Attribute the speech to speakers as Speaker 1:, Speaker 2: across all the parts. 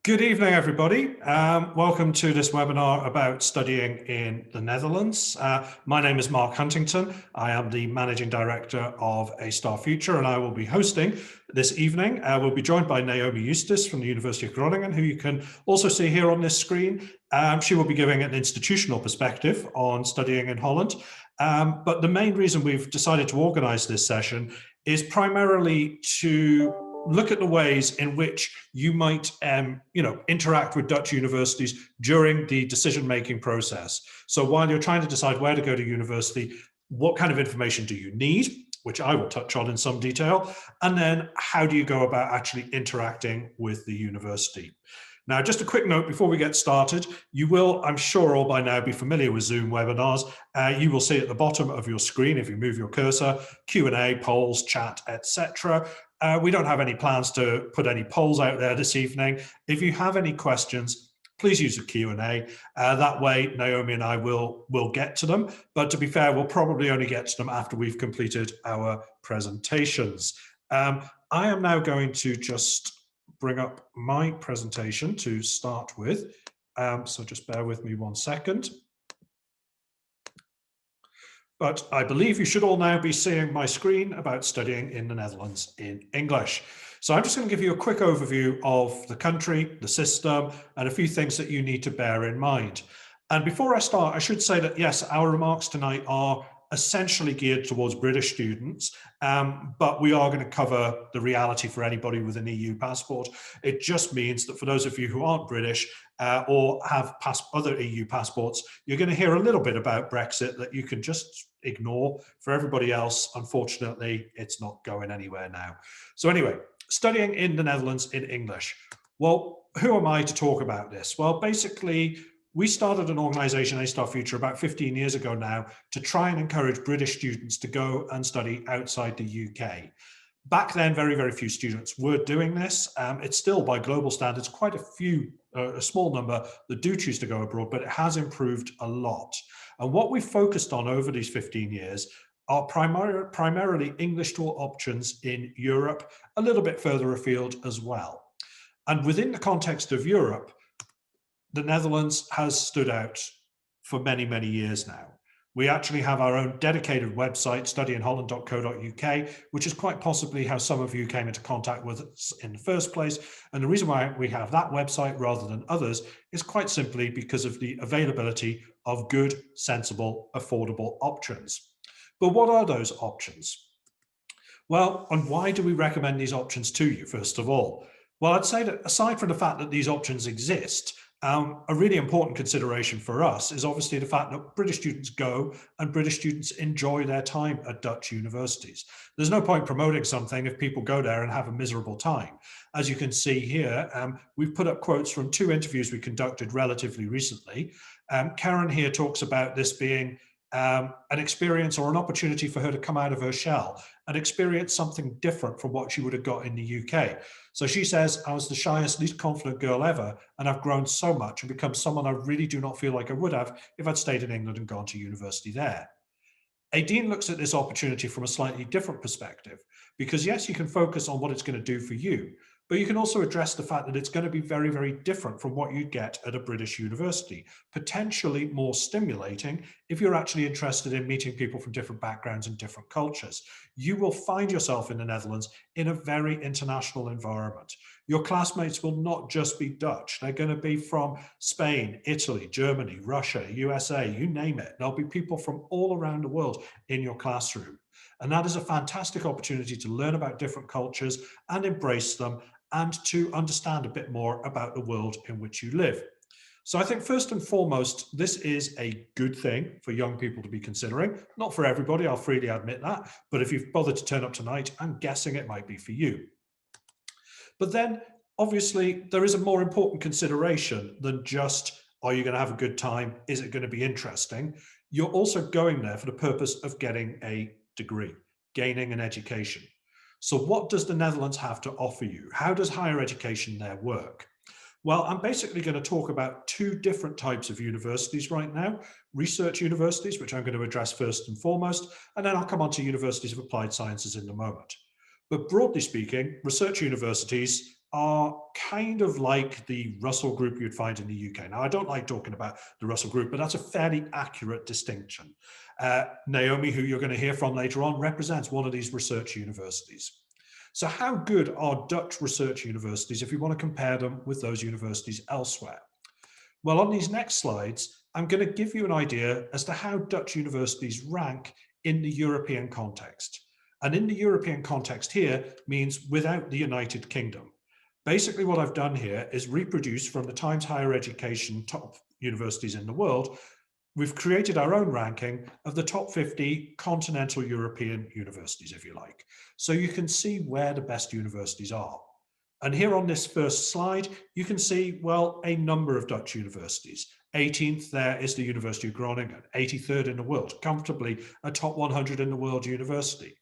Speaker 1: Good evening, everybody. Welcome to this webinar about studying in the Netherlands. My name is Mark Huntington. I am the Managing Director of A Star Future, and I will be hosting this evening. We'll be joined by Naomi Eustis from the University of Groningen, who you can also see here on this screen. She will be giving an institutional perspective on studying in Holland. But the main reason we've decided to organize this session is primarily to look at the ways in which you might interact with Dutch universities during the decision-making process. So while you're trying to decide where to go to university, what kind of information do you need, which I will touch on in some detail, and then how do you go about actually interacting with the university? Now, just a quick note before we get started, you will, I'm sure all by now, be familiar with Zoom webinars. You will see at the bottom of your screen, if you move your cursor, Q&A, polls, chat, etc. We don't have any plans to put any polls out there this evening. If you have any questions, please use the Q&A. That way, Naomi and I will get to them. But to be fair, we'll probably only get to them after we've completed our presentations. I am now going to just bring up my presentation to start with. So just bear with me 1 second. But I believe you should all now be seeing my screen about studying in the Netherlands in English. So I'm just going to give you a quick overview of the country, the system, and a few things that you need to bear in mind. And before I start, I should say that, yes, our remarks tonight are essentially geared towards British students, but we are going to cover the reality for anybody with an EU passport. It just means that for those of you who aren't British or have other EU passports, you're going to hear a little bit about Brexit that you can just ignore. For everybody else, unfortunately, it's not going anywhere now. So anyway, studying in the Netherlands in English. Well, who am I to talk about this? Well, basically, we started an organization, A Star Future, about 15 years ago now to try and encourage British students to go and study outside the UK. Back then, very, very few students were doing this. It's still, by global standards, quite a small number that do choose to go abroad, but it has improved a lot. And what we've focused on over these 15 years are primarily English taught options in Europe, a little bit further afield as well. And within the context of Europe, the Netherlands has stood out for many, many years now. We actually have our own dedicated website, studyinholland.co.uk, which is quite possibly how some of you came into contact with us in the first place. And the reason why we have that website rather than others is quite simply because of the availability of good, sensible, affordable options. But what are those options? Well, and why do we recommend these options to you, first of all? Well, I'd say that aside from the fact that these options exist, a really important consideration for us is obviously the fact that British students go and British students enjoy their time at Dutch universities. There's no point promoting something if people go there and have a miserable time. As you can see here, we've put up quotes from 2 interviews we conducted relatively recently. Karen here talks about this being an experience or an opportunity for her to come out of her shell and experience something different from what she would have got in the UK. So she says, I was the shyest, least confident girl ever, and I've grown so much and become someone I really do not feel like I would have if I'd stayed in England and gone to university there. Aideen looks at this opportunity from a slightly different perspective, because yes, you can focus on what it's going to do for you, but you can also address the fact that it's going to be very, very different from what you get at a British university, potentially more stimulating if you're actually interested in meeting people from different backgrounds and different cultures. You will find yourself in the Netherlands in a very international environment. Your classmates will not just be Dutch. They're going to be from Spain, Italy, Germany, Russia, USA, you name it. There'll be people from all around the world in your classroom. And that is a fantastic opportunity to learn about different cultures and embrace them and to understand a bit more about the world in which you live. So I think first and foremost, this is a good thing for young people to be considering. Not for everybody, I'll freely admit that, but if you've bothered to turn up tonight, I'm guessing it might be for you. But then obviously there is a more important consideration than just, are you going to have a good time? Is it going to be interesting? You're also going there for the purpose of getting a degree, gaining an education. So what does the Netherlands have to offer you? How does higher education there work? Well, I'm basically going to talk about 2 different types of universities right now. Research universities, which I'm going to address first and foremost, and then I'll come on to universities of applied sciences in a moment. But broadly speaking, research universities are kind of like the Russell Group you'd find in the UK. Now, I don't like talking about the Russell Group, but that's a fairly accurate distinction. Naomi, who you're going to hear from later on, represents one of these research universities. So how good are Dutch research universities if you want to compare them with those universities elsewhere? Well, on these next slides, I'm going to give you an idea as to how Dutch universities rank in the European context. And in the European context here means without the United Kingdom. Basically, what I've done here is reproduce from the Times Higher Education top universities in the world. We've created our own ranking of the top 50 continental European universities, if you like. So you can see where the best universities are. And here on this first slide, you can see, well, a number of Dutch universities. 18th there is the University of Groningen, 83rd in the world, comfortably a top 100 in the world university.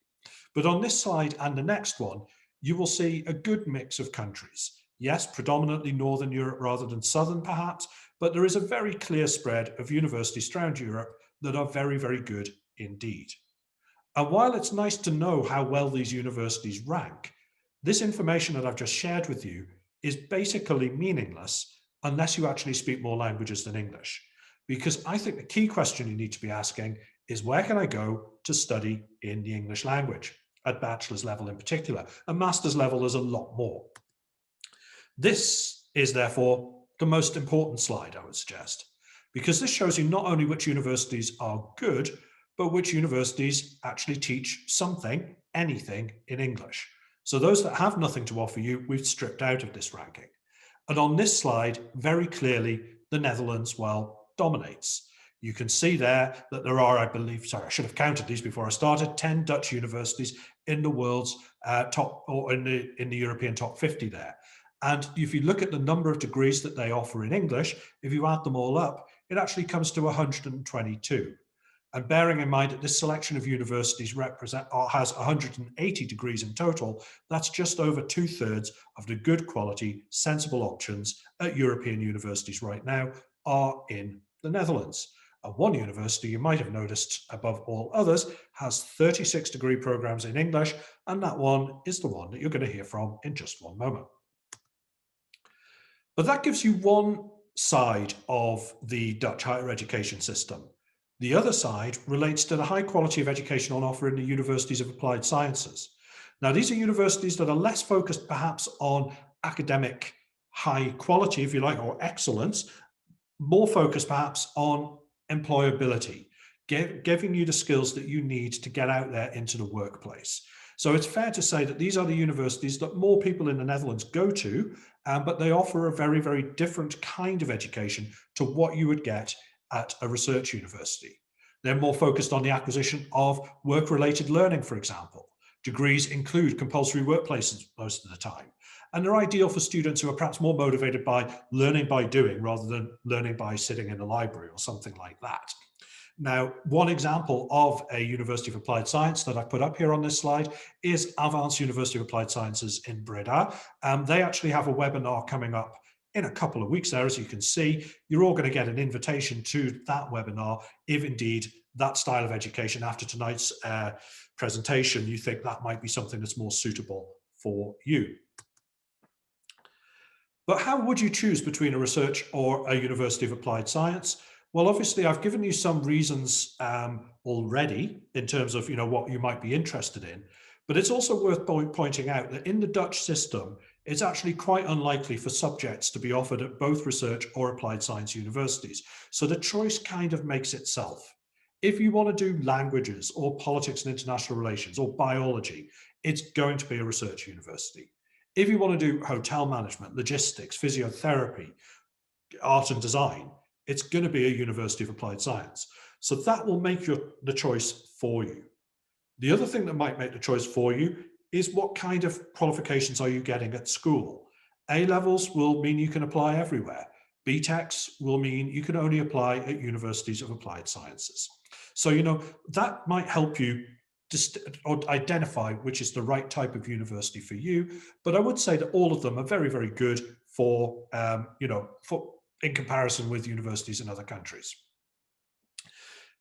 Speaker 1: But on this slide and the next one, you will see a good mix of countries. Yes, predominantly Northern Europe rather than Southern perhaps, but there is a very clear spread of universities around Europe that are very, very good indeed. And while it's nice to know how well these universities rank, this information that I've just shared with you is basically meaningless unless you actually speak more languages than English. Because I think the key question you need to be asking is, where can I go to study in the English language? At bachelor's level in particular. At master's level, there's a lot more. This is therefore the most important slide, I would suggest, because this shows you not only which universities are good, but which universities actually teach something, anything in English. So those that have nothing to offer you, we've stripped out of this ranking. And on this slide, very clearly, the Netherlands, well, dominates. You can see there that there are, I believe, sorry, I should have counted these before I started, 10 Dutch universities in the world's top, or in the European top 50 there. And if you look at the number of degrees that they offer in English, if you add them all up, it actually comes to 122. And bearing in mind that this selection of universities has 180 degrees in total, that's just over 2/3 of the good quality, sensible options at European universities right now are in the Netherlands. And one university you might have noticed above all others has 36 degree programs in English, and that one is the one that you're going to hear from in just one moment. But that gives you one side of the Dutch higher education system. The other side relates to the high quality of education on offer in the universities of applied sciences. Now, these are universities that are less focused perhaps on academic high quality, if you like, or excellence, more focused perhaps on employability, giving you the skills that you need to get out there into the workplace. So it's fair to say that these are the universities that more people in the Netherlands go to, but they offer a very, very different kind of education to what you would get at a research university. They're more focused on the acquisition of work-related learning, for example. Degrees include compulsory workplaces most of the time. And they're ideal for students who are perhaps more motivated by learning by doing rather than learning by sitting in a library or something like that. Now, one example of a University of Applied Science that I put up here on this slide is Avans University of Applied Sciences in Breda. They actually have a webinar coming up in a couple of weeks there. As you can see, you're all going to get an invitation to that webinar if indeed that style of education after tonight's presentation, you think that might be something that's more suitable for you. But how would you choose between a research or a University of Applied Science? Well, obviously, I've given you some reasons already in terms of what you might be interested in, but it's also worth pointing out that in the Dutch system, it's actually quite unlikely for subjects to be offered at both research or applied science universities. So the choice kind of makes itself. If you want to do languages or politics and international relations or biology, it's going to be a research university. If you want to do hotel management, logistics, physiotherapy, art and design, it's going to be a University of Applied Science. So that will make the choice for you. The other thing that might make the choice for you is what kind of qualifications are you getting at school? A-levels will mean you can apply everywhere. BTECs will mean you can only apply at universities of applied sciences. So, that might help you or identify which is the right type of university for you. But I would say that all of them are very, very good for, in comparison with universities in other countries.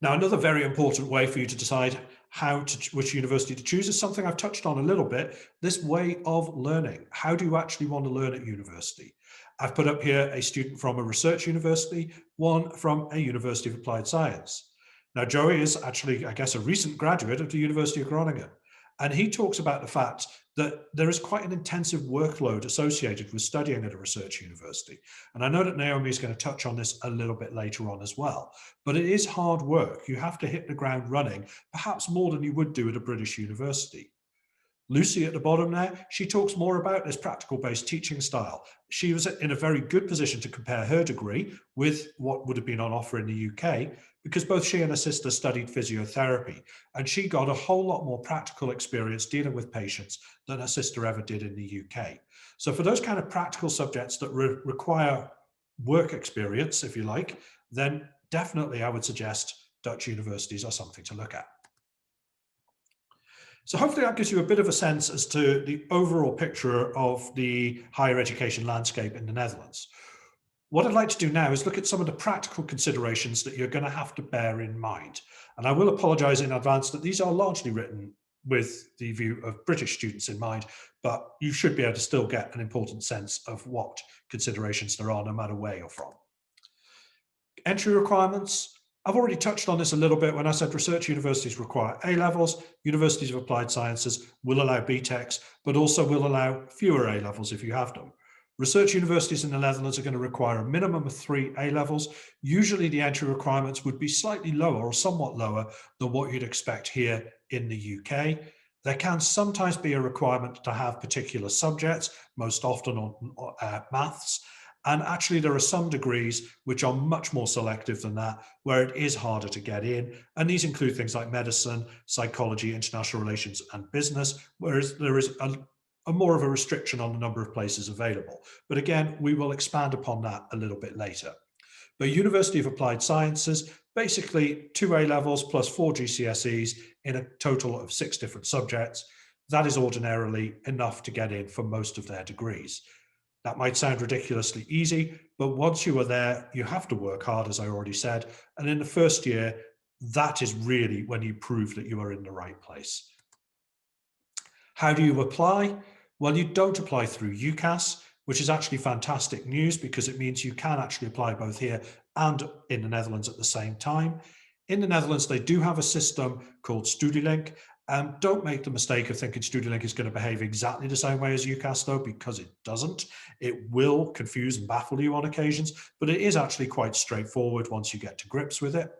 Speaker 1: Now, another very important way for you to decide which university to choose is something I've touched on a little bit, this way of learning. How do you actually want to learn at university? I've put up here a student from a research university, one from a University of Applied Science. Now, Joey is actually, I guess, a recent graduate of the University of Groningen. And he talks about the fact that there is quite an intensive workload associated with studying at a research university. And I know that Naomi is going to touch on this a little bit later on as well. But it is hard work. You have to hit the ground running, perhaps more than you would do at a British university. Lucy at the bottom there, she talks more about this practical-based teaching style. She was in a very good position to compare her degree with what would have been on offer in the UK, because both she and her sister studied physiotherapy, and she got a whole lot more practical experience dealing with patients than her sister ever did in the UK. So for those kind of practical subjects that require work experience, if you like, then definitely I would suggest Dutch universities are something to look at. So hopefully that gives you a bit of a sense as to the overall picture of the higher education landscape in the Netherlands. What I'd like to do now is look at some of the practical considerations that you're going to have to bear in mind. And I will apologize in advance that these are largely written with the view of British students in mind, but you should be able to still get an important sense of what considerations there are no matter where you're from. Entry requirements. I've already touched on this a little bit when I said research universities require A-levels, universities of applied sciences will allow BTECs, but also will allow fewer A-levels if you have them. Research universities in the Netherlands are going to require a minimum of 3 A-levels. Usually the entry requirements would be slightly lower or somewhat lower than what you'd expect here in the UK. There can sometimes be a requirement to have particular subjects, most often on maths. And actually, there are some degrees which are much more selective than that, where it is harder to get in. And these include things like medicine, psychology, international relations, and business, whereas there is a more of a restriction on the number of places available. But again, we will expand upon that a little bit later. But University of Applied Sciences, basically 2 A-levels plus 4 GCSEs in a total of 6 different subjects. That is ordinarily enough to get in for most of their degrees. That might sound ridiculously easy, but once you are there, you have to work hard, as I already said. And in the first year, that is really when you prove that you are in the right place. How do you apply? Well, you don't apply through UCAS, which is actually fantastic news because it means you can actually apply both here and in the Netherlands at the same time. In the Netherlands, they do have a system called StudielInk. Don't make the mistake of thinking StudielInk is going to behave exactly the same way as UCAS, though, because it doesn't. It will confuse and baffle you on occasions, but it is actually quite straightforward once you get to grips with it.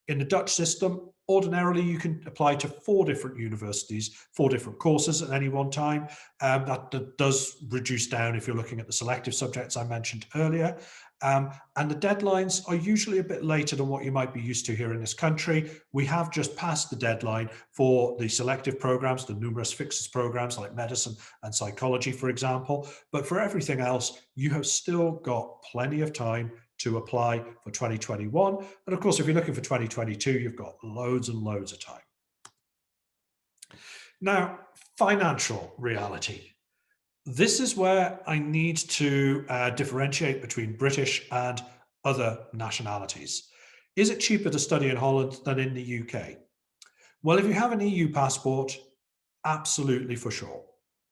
Speaker 1: In the Dutch system, ordinarily you can apply to 4 different universities, 4 different courses at any one time. That does reduce down if you're looking at the selective subjects I mentioned earlier. And the deadlines are usually a bit later than what you might be used to here in this country. We have just passed the deadline for the selective programs, the numerous fixes programs like medicine and psychology, for example. But for everything else, you have still got plenty of time to apply for 2021. And of course, if you're looking for 2022, you've got loads and loads of time. Now, financial reality. This is where I need to differentiate between British and other nationalities. Is it cheaper to study in Holland than in the UK? Well, if you have an EU passport, absolutely for sure.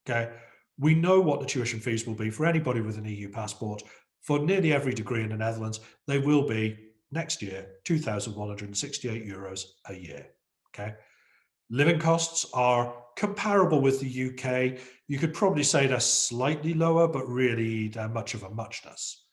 Speaker 1: Okay. We know what the tuition fees will be for anybody with an EU passport. For nearly every degree in the Netherlands, they will be next year, €2,168 a year. Okay. Living costs are comparable with the UK. You could probably say they're slightly lower, but really they're much of a muchness.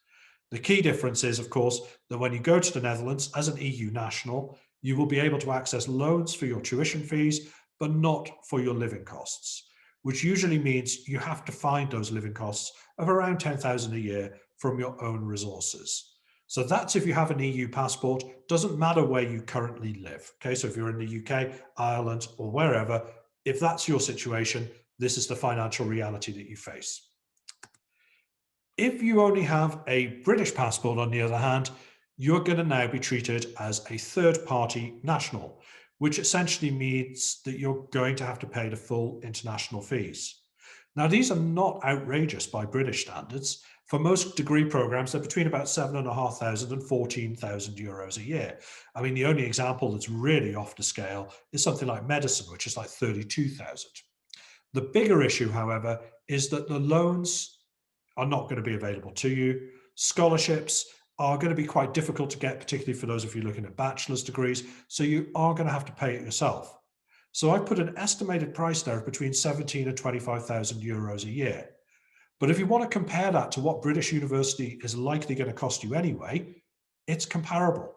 Speaker 1: The key difference is, of course, that when you go to the Netherlands as an EU national, you will be able to access loans for your tuition fees, but not for your living costs, which usually means you have to find those living costs of around 10,000 a year from your own resources. So that's if you have an EU passport, doesn't matter where you currently live. Okay, so if you're in the UK, Ireland, or wherever, if that's your situation, this is the financial reality that you face. If you only have a British passport, on the other hand, you're going to now be treated as a third-party national, which essentially means that you're going to have to pay the full international fees. Now, these are not outrageous by British standards. For most degree programs, they're between about 7,500 and 14,000 euros a year. I mean, the only example that's really off the scale is something like medicine, which is like 32,000. The bigger issue, however, is that the loans are not going to be available to you. Scholarships are going to be quite difficult to get, particularly for those of you looking at bachelor's degrees. So you are going to have to pay it yourself. So I put an estimated price there of between 17 and 25,000 euros a year. But if you want to compare that to what British university is likely going to cost you anyway, it's comparable.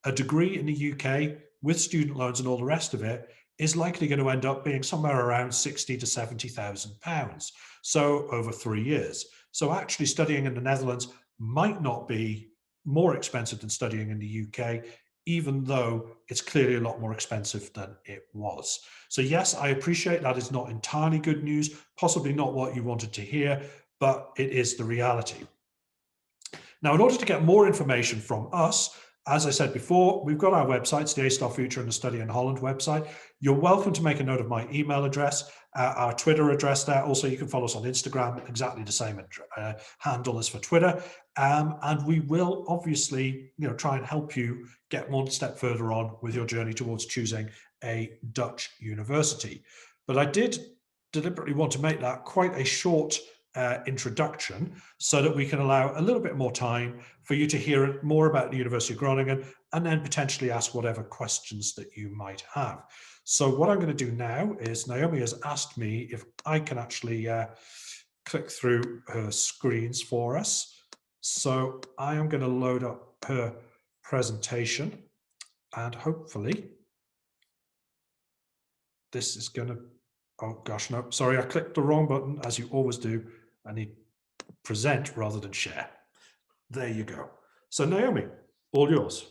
Speaker 1: A degree in the UK with student loans and all the rest of it is likely going to end up being somewhere around 60 to 70,000 pounds. So over 3 years. So actually studying in the Netherlands might not be more expensive than studying in the UK, even though it's clearly a lot more expensive than it was. So yes, I appreciate that is not entirely good news, possibly not what you wanted to hear, but it is the reality. Now, in order to get more information from us, as I said before, we've got our websites, the A-Star Future and the Study in Holland website. You're welcome to make a note of my email address, our Twitter address there. Also, you can follow us on Instagram, exactly the same handle as for Twitter. And we will obviously, try and help you get one step further on with your journey towards choosing a Dutch university. But I did deliberately want to make that quite a short introduction so that we can allow a little bit more time for you to hear more about the University of Groningen and then potentially ask whatever questions that you might have. So what I'm going to do now is Naomi has asked me if I can actually click through her screens for us. So I am going to load up her presentation and hopefully this is going to, oh gosh, no, sorry, I clicked the wrong button as you always do. I need present rather than share. There you go. So Naomi, all yours.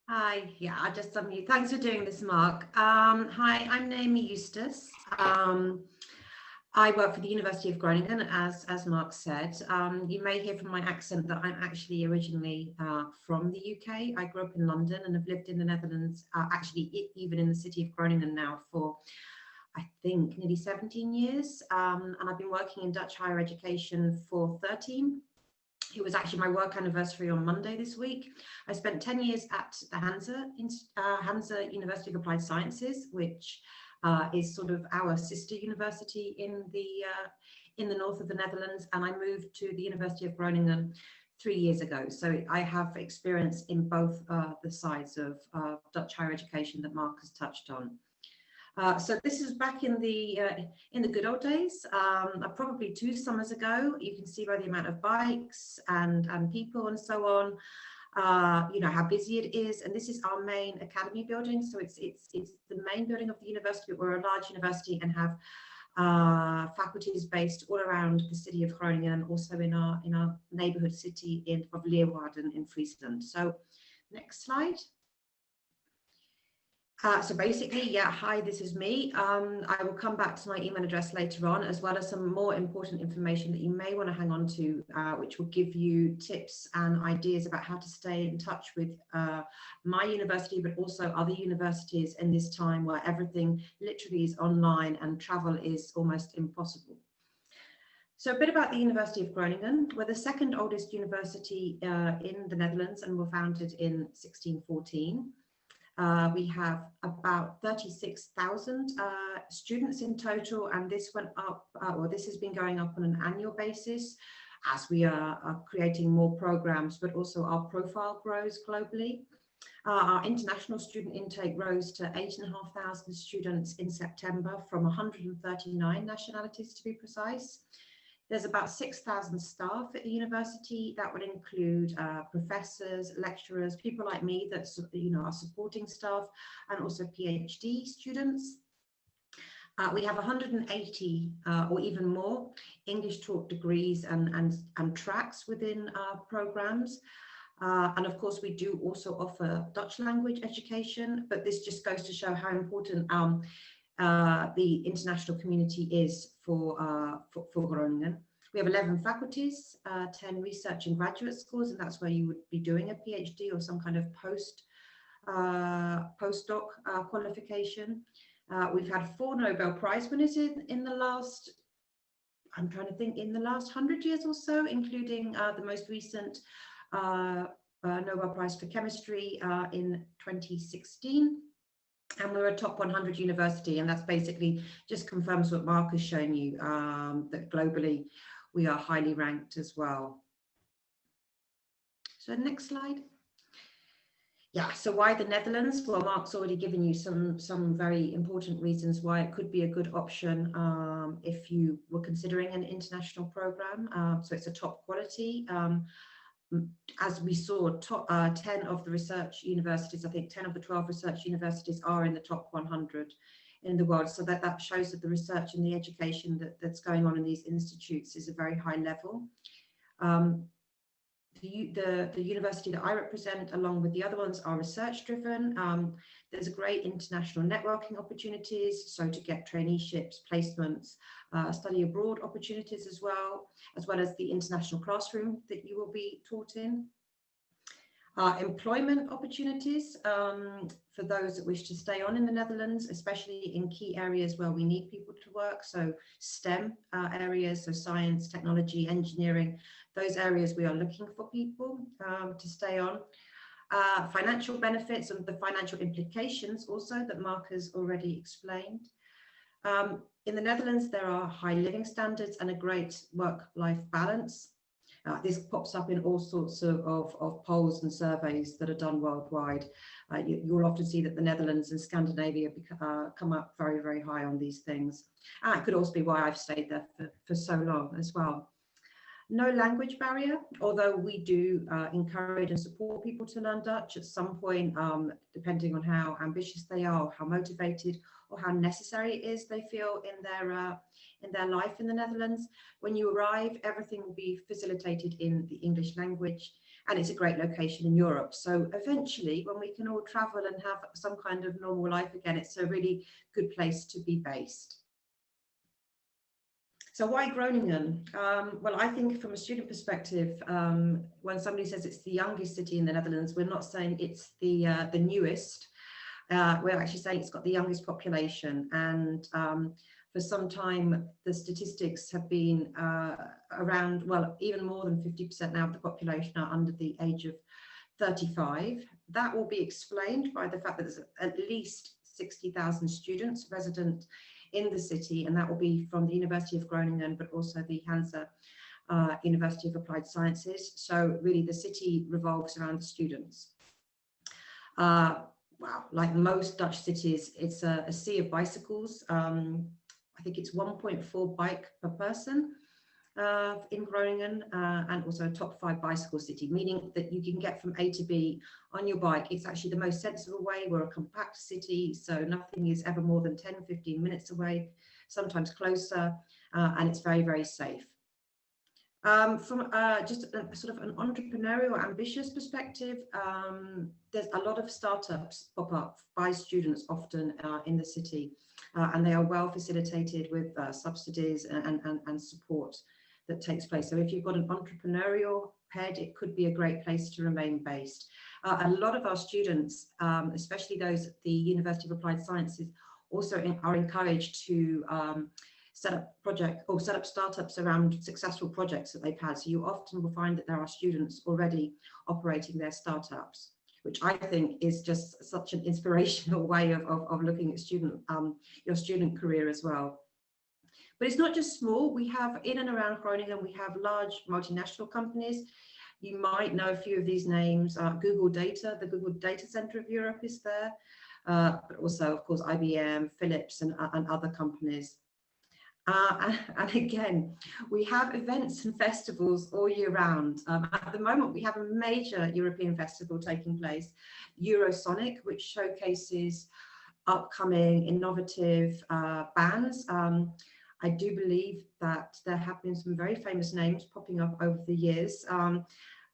Speaker 2: Hi, yeah, I just unmute. Thanks for doing this, Mark. Hi, I'm Naomi Eustis. I work for the University of Groningen, as Mark said. You may hear from my accent that I'm actually originally from the UK. I grew up in London and have lived in the Netherlands, actually even in the city of Groningen now for, I think, nearly 17 years. And I've been working in Dutch higher education for 13. It was actually my work anniversary on Monday this week. I spent 10 years at the Hansa University of Applied Sciences, which is sort of our sister university in the north of the Netherlands. And I moved to the University of Groningen 3 years ago. So I have experience in both the sides of Dutch higher education that Mark has touched on. So this is back in the good old days, probably 2 summers ago. You can see by the amount of bikes and people and so on, how busy it is. And this is our main academy building. So it's the main building of the university. We're a large university and have faculties based all around the city of Groningen and also in our neighborhood city of Leeuwarden in Friesland. So next slide. So basically, yeah, hi, this is me. I will come back to my email address later on, as well as some more important information that you may want to hang on to, which will give you tips and ideas about how to stay in touch with my university, but also other universities in this time where everything literally is online and travel is almost impossible. So a bit about the University of Groningen. We're the second oldest university in the Netherlands and were founded in 1614. We have about 36,000 students in total, and this went up, this has been going up on an annual basis as we are creating more programs, but also our profile grows globally. Our international student intake rose to 8,500 students in September from 139 nationalities to be precise. There's about 6,000 staff at the university. That would include professors, lecturers, people like me that are supporting staff, and also PhD students. We have 180 or even more English taught degrees and tracks within our programs. And of course, we do also offer Dutch language education, but this just goes to show how important the international community is for Groningen. We have 11 faculties, 10 research and graduate schools, and that's where you would be doing a PhD or some kind of postdoc qualification. We've had 4 Nobel Prize winners in the last, I'm trying to think, in the last 100 years or so, including the most recent Nobel Prize for Chemistry in 2016. And we're a top 100 university, and that's basically just confirms what Mark has shown you, that globally we are highly ranked as well. So next slide. Yeah, so why the Netherlands? Well, Mark's already given you some very important reasons why it could be a good option if you were considering an international program. So it's a top quality. As we saw, 10 of the research universities, I think 10 of the 12 research universities are in the top 100 in the world. So that shows that the research and the education that's going on in these institutes is a very high level. The university that I represent, along with the other ones, are research driven. There's a great international networking opportunities, so to get traineeships, placements, study abroad opportunities as well as the international classroom that you will be taught in. Employment opportunities for those that wish to stay on in the Netherlands, especially in key areas where we need people to work. So STEM areas, so science, technology, engineering, those areas we are looking for people to stay on. Financial benefits and the financial implications also that Mark has already explained. In the Netherlands, there are high living standards and a great work-life balance. This pops up in all sorts of polls and surveys that are done worldwide. You'll often see that the Netherlands and Scandinavia come up very, very high on these things. It could also be why I've stayed there for so long as well. No language barrier, although we do encourage and support people to learn Dutch at some point, depending on how ambitious they are, or how motivated or how necessary it is they feel in their life in the Netherlands. When you arrive, everything will be facilitated in the English language, and it's a great location in Europe. So eventually, when we can all travel and have some kind of normal life again, it's a really good place to be based. So why Groningen? Well, I think from a student perspective, when somebody says it's the youngest city in the Netherlands, we're not saying it's the newest. We're actually saying it's got the youngest population, and for some time the statistics have been around, well, even more than 50% now of the population are under the age of 35. That will be explained by the fact that there's at least 60,000 students resident in the city, and that will be from the University of Groningen, but also the Hansa University of Applied Sciences. So really the city revolves around the students. Wow, like most Dutch cities, it's a sea of bicycles. I think it's 1.4 bike per person in Groningen, and also a top 5 bicycle city, meaning that you can get from A to B on your bike. It's actually the most sensible way. We're a compact city, so nothing is ever more than 10-15 minutes away, sometimes closer, and it's very, very safe. From just sort of an entrepreneurial, ambitious perspective, there's a lot of startups pop up by students often in the city, and they are well facilitated with subsidies and support that takes place. So if you've got an entrepreneurial head, it could be a great place to remain based. A lot of our students, especially those at the University of Applied Sciences, also are encouraged to set up startups around successful projects that they've had. So you often will find that there are students already operating their startups, which I think is just such an inspirational way of looking at your student career as well. But it's not just small. We have in and around Groningen, we have large multinational companies. You might know a few of these names. Google Data, the Google Data Center of Europe is there, but also, of course, IBM, Philips, and other companies. And again, we have events and festivals all year round. At the moment, we have a major European festival taking place, Eurosonic, which showcases upcoming innovative bands. I do believe that there have been some very famous names popping up over the years.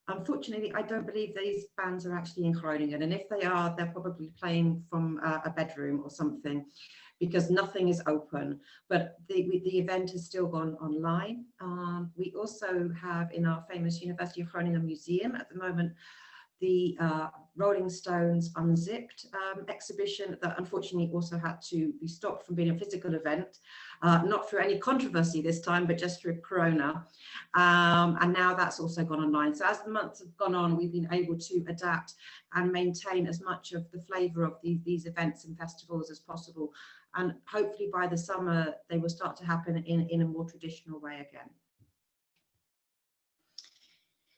Speaker 2: Unfortunately, I don't believe these bands are actually in Groningen, and if they are, they're probably playing from a bedroom or something, because nothing is open. But the event has still gone online. We also have in our famous University of Groningen museum at the moment the Rolling Stones Unzipped exhibition that unfortunately also had to be stopped from being a physical event, not through any controversy this time, but just through Corona. And now that's also gone online. So as the months have gone on, we've been able to adapt and maintain as much of the flavour of these events and festivals as possible. And hopefully by the summer, they will start to happen in a more traditional way again.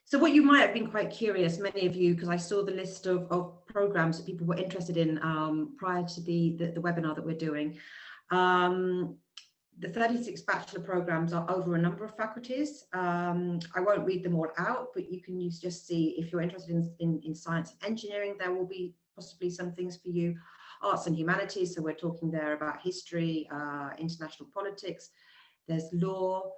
Speaker 2: So what you might have been quite curious, many of you, because I saw the list of programs that people were interested in prior to the webinar that we're doing. The 36 bachelor programs are over a number of faculties. I won't read them all out, but you can just see if you're interested in science and engineering, there will be possibly some things for you. Arts and humanities, so we're talking there about history, international politics. There's law.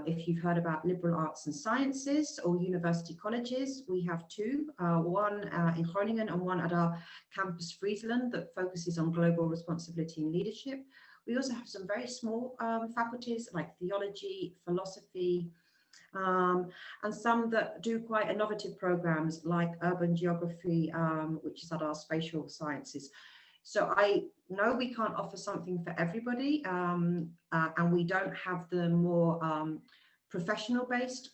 Speaker 2: If you've heard about liberal arts and sciences or university colleges, we have two, one in Groningen and one at our campus Friesland that focuses on global responsibility and leadership. We also have some very small faculties like theology, philosophy, and some that do quite innovative programs like urban geography, which is at our spatial sciences. So I know we can't offer something for everybody, and we don't have the more professional-based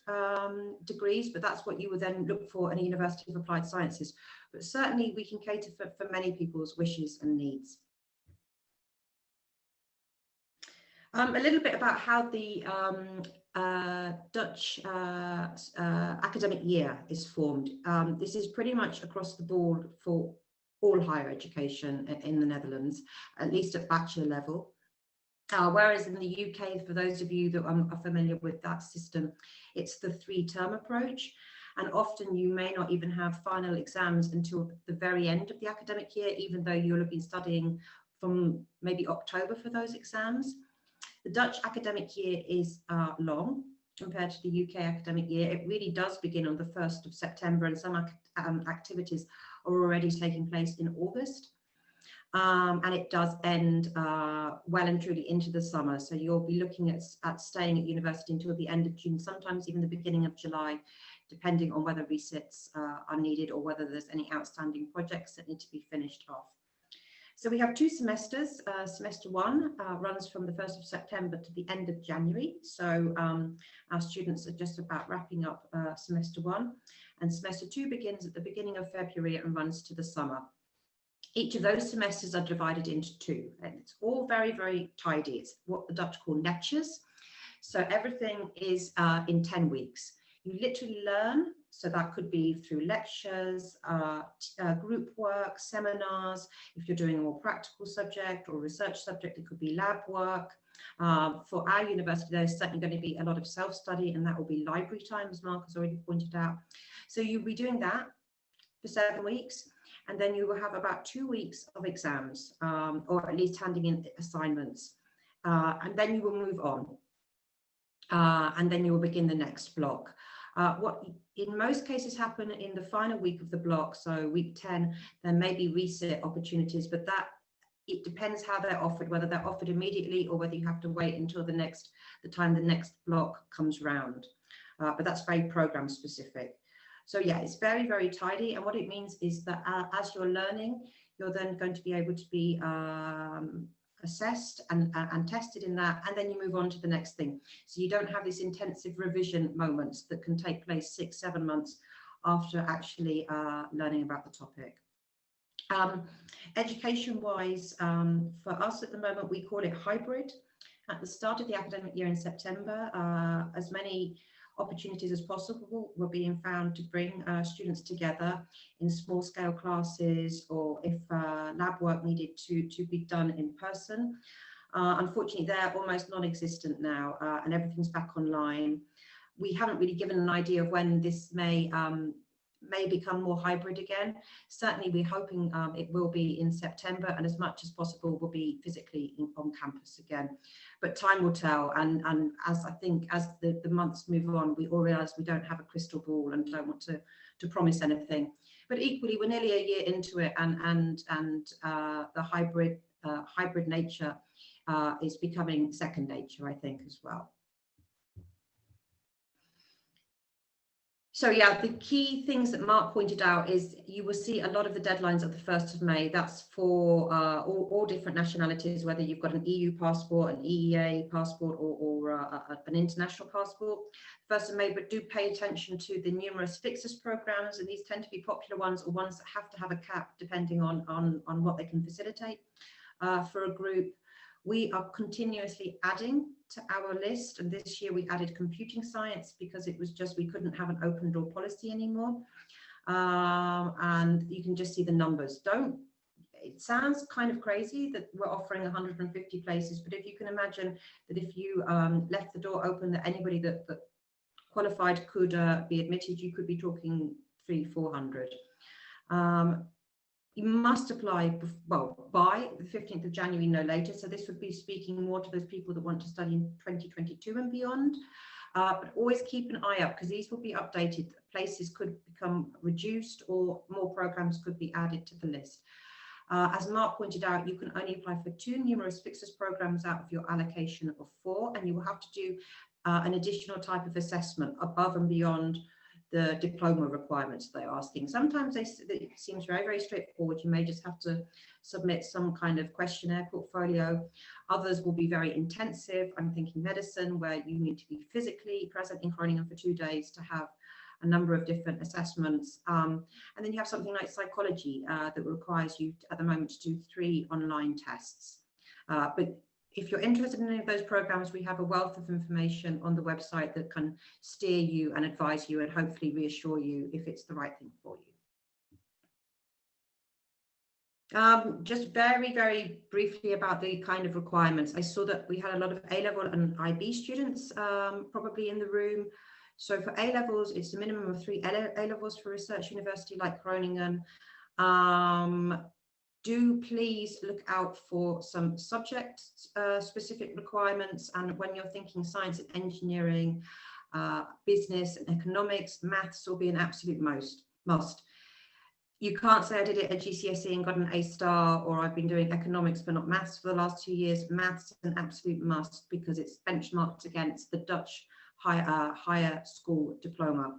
Speaker 2: degrees, but that's what you would then look for in a University of Applied Sciences. But certainly we can cater for many people's wishes and needs. A little bit about how the Dutch academic year is formed. This is pretty much across the board for all higher education in the Netherlands, at least at bachelor level. Whereas in the UK, for those of you that are familiar with that system, it's the 3-term approach. And often you may not even have final exams until the very end of the academic year, even though you'll have been studying from maybe October for those exams. The Dutch academic year is long compared to the UK academic year. It really does begin on the 1st of September, and some activities are already taking place in August. And it does end well and truly into the summer. So you'll be looking at staying at university until the end of June, sometimes even the beginning of July, depending on whether resits are needed or whether there's any outstanding projects that need to be finished off. So we have 2 semesters. Semester 1 runs from the 1st of September to the end of January. So our students are just about wrapping up semester 1. And semester 2 begins at the beginning of February and runs to the summer. Each of those semesters are divided into 2. And it's all very, very tidy. It's what the Dutch call netjes. So everything is in 10 weeks. You literally learn. So that could be through lectures, group work, seminars. If you're doing a more practical subject or research subject, it could be lab work. For our university, there's certainly going to be a lot of self-study, and that will be library time, as Mark has already pointed out. So you'll be doing that for 7 weeks, and then you will have about 2 weeks of exams, or at least handing in assignments. And then you will move on. And then you will begin the next block. What in most cases happen in the final week of the block, so week 10, there may be resit opportunities, but it depends how they're offered, whether they're offered immediately or whether you have to wait until the time the next block comes round. But that's very program specific. So yeah, it's very, very tidy. And what it means is that as you're learning, you're then going to be able to be assessed and tested in that, and then you move on to the next thing. So you don't have these intensive revision moments that can take place 6-7 months after actually learning about the topic. Education-wise, for us at the moment, we call it hybrid. At the start of the academic year in September, as many opportunities as possible were being found to bring students together in small-scale classes, or if lab work needed to be done in person. Unfortunately, they're almost non-existent now, and everything's back online. We haven't really given an idea of when this may become more hybrid again. Certainly, we're hoping it will be in September, and as much as possible will be physically on campus again. But time will tell, and as I think as the months move on, we all realise we don't have a crystal ball and don't want to promise anything. But equally, we're nearly a year into it, and the hybrid nature is becoming second nature, I think, as well. So yeah, the key things that Mark pointed out is you will see a lot of the deadlines at the 1st of May. That's for all different nationalities, whether you've got an EU passport, an EEA passport, or an international passport. 1st of May, but do pay attention to the numerous fixers programs, and these tend to be popular ones or ones that have to have a cap depending on what they can facilitate for a group. We are continuously adding to our list, and this year we added computing science because it was just, we couldn't have an open door policy anymore. And you can just see the numbers. It sounds kind of crazy that we're offering 150 places, but if you can imagine that if you left the door open, that anybody that qualified could be admitted, you could be talking 300-400. You must apply, by the 15th of January, no later. So this would be speaking more to those people that want to study in 2022 and beyond. But always keep an eye out because these will be updated. Places could become reduced or more programs could be added to the list. As Mark pointed out, you can only apply for 2 numerous fixers programs out of your allocation of 4, and you will have to do an additional type of assessment above and beyond the diploma requirements they're asking. Sometimes it seems very, very straightforward. You may just have to submit some kind of questionnaire portfolio. Others will be very intensive. I'm thinking medicine, where you need to be physically present in Groningen for 2 days to have a number of different assessments. And then you have something like psychology that requires you at the moment to do 3 online tests. But if you're interested in any of those programs, we have a wealth of information on the website that can steer you and advise you and hopefully reassure you if it's the right thing for you. Just very, very briefly about the kind of requirements. I saw that we had a lot of A-level and IB students probably in the room. So for A-levels, it's a minimum of 3 A-levels for a research university like Groningen. Do please look out for some subject specific requirements, and when you're thinking science and engineering, business and economics, maths will be an absolute must. You can't say I did it at GCSE and got an A star, or I've been doing economics but not maths for the last 2 years. Maths is an absolute must because it's benchmarked against the Dutch higher school diploma.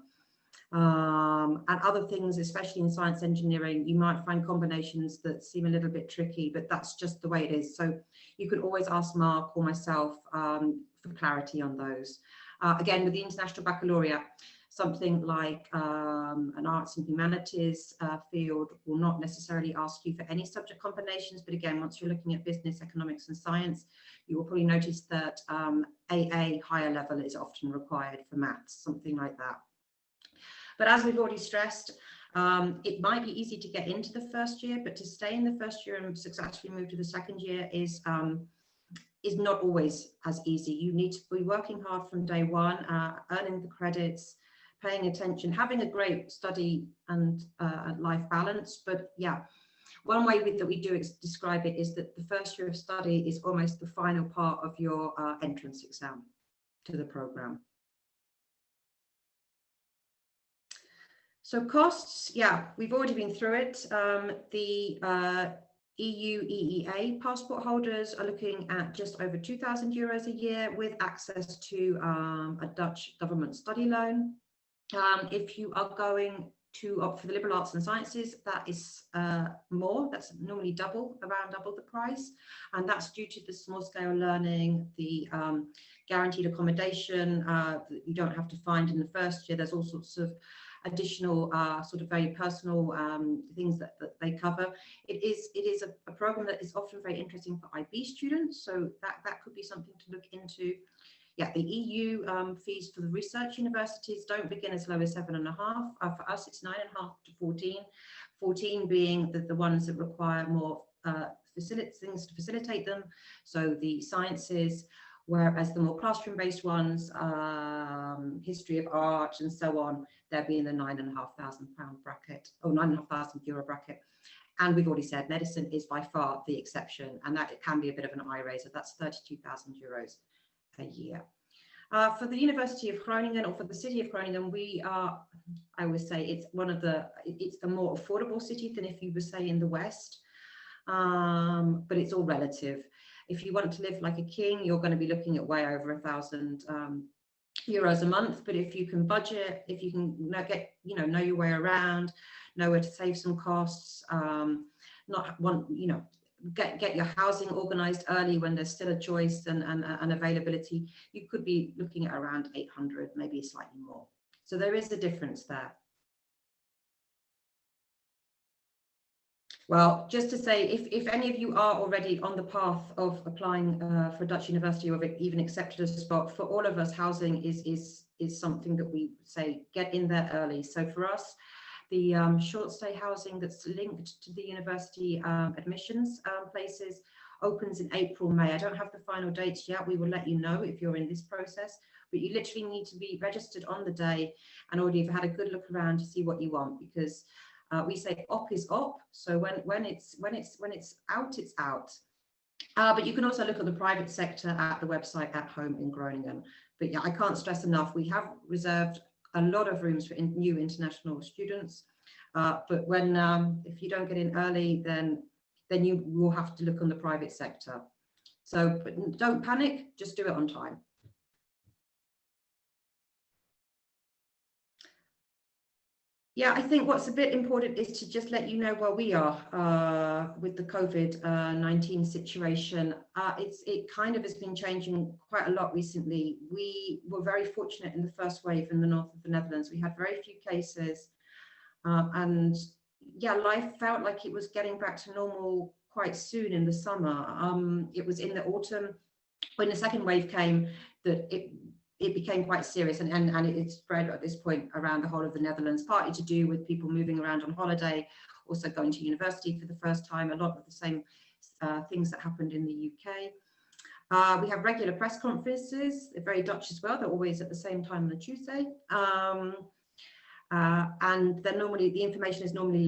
Speaker 2: And other things, especially in science engineering, you might find combinations that seem a little bit tricky, but that's just the way it is. So you can always ask Mark or myself for clarity on those. Again, with the International Baccalaureate, something like an arts and humanities field will not necessarily ask you for any subject combinations, but again, once you're looking at business, economics and science, you will probably notice that AA higher level is often required for maths, something like that. But as we've already stressed, it might be easy to get into the first year, but to stay in the first year and successfully move to the second year is not always as easy. You need to be working hard from day one, earning the credits, paying attention, having a great study and life balance. But yeah, one way that we do describe it is that the first year of study is almost the final part of your entrance exam to the program. So costs, yeah, we've already been through it. The EU EEA passport holders are looking at just over €2,000 a year with access to a Dutch government study loan. If you are going to opt for the liberal arts and sciences, that is more, that's normally around double the price. And that's due to the small scale learning, the guaranteed accommodation that you don't have to find in the first year. There's all sorts of additional sort of very personal things that they cover. It is a program that is often very interesting for IB students, so that could be something to look into. Yeah, the EU fees for the research universities don't begin as low as 7.5. For us, it's 9.5 to 14. 14 being the ones that require more things to facilitate them. So the sciences, whereas the more classroom-based ones, history of art and so on, they'll be in the £9,500 bracket, or €9,500 bracket. And we've already said medicine is by far the exception, and that it can be a bit of an eye raiser. That's €32,000 a year. For the University of Groningen, or for the city of Groningen, we are, I would say, it's a more affordable city than if you were, say, in the West, but it's all relative. If you want to live like a king, you're going to be looking at way over euros a month, but if you can budget, if you can know your way around, know where to save some costs, not want, get your housing organized early when there's still a choice and availability, you could be looking at around 800, maybe slightly more. So there is a difference there. Well, just to say, if any of you are already on the path of applying for a Dutch university, or even accepted a spot, for all of us, housing is something that we say get in there early. So for us, the short stay housing that's linked to the university admissions places opens in April, May. I don't have the final dates yet. We will let you know if you're in this process, but you literally need to be registered on the day and already have had a good look around to see what you want, because we say op is op, so when it's out, it's out. But you can also look at the private sector at the website at home in Groningen. But yeah, I can't stress enough, we have reserved a lot of rooms for new international students. But when if you don't get in early, then you will have to look on the private sector. So but don't panic, just do it on time. Yeah, I think what's a bit important is to just let you know where we are with the COVID-19 situation. It kind of has been changing quite a lot recently. We were very fortunate in the first wave in the north of the Netherlands. We had very few cases, and yeah, life felt like it was getting back to normal quite soon in the summer. It was in the autumn when the second wave came that it became quite serious, and it spread at this point around the whole of the Netherlands, partly to do with people moving around on holiday, also going to university for the first time, a lot of the same things that happened in the UK. We have regular press conferences, they're very Dutch as well, they're always at the same time on a Tuesday. And then normally the information is normally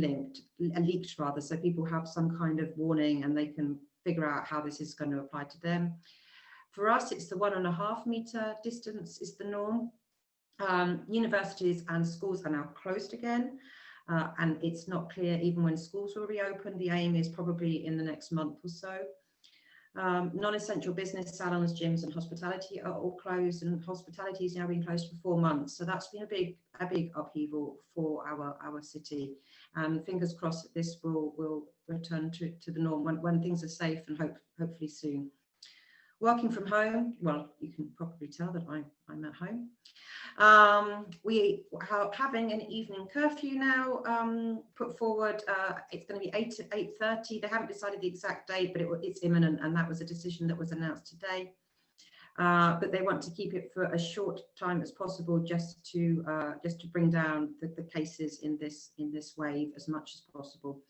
Speaker 2: leaked rather, so people have some kind of warning and they can figure out how this is going to apply to them. For us, it's the 1.5 meter distance is the norm. Universities and schools are now closed again, and it's not clear even when schools will reopen. The aim is probably in the next month or so. Non-essential business, salons, gyms and hospitality are all closed, and hospitality has now been closed for 4 months. So that's been a big upheaval for our city. And fingers crossed that this will return to the norm when things are safe, and hopefully soon. Working from home, well, you can probably tell that I'm at home. We are having an evening curfew now put forward. It's going to be 8 to 8:30. They haven't decided the exact date, but it's imminent, and that was a decision that was announced today. But they want to keep it for as short time as possible, just to bring down the cases in this wave as much as possible.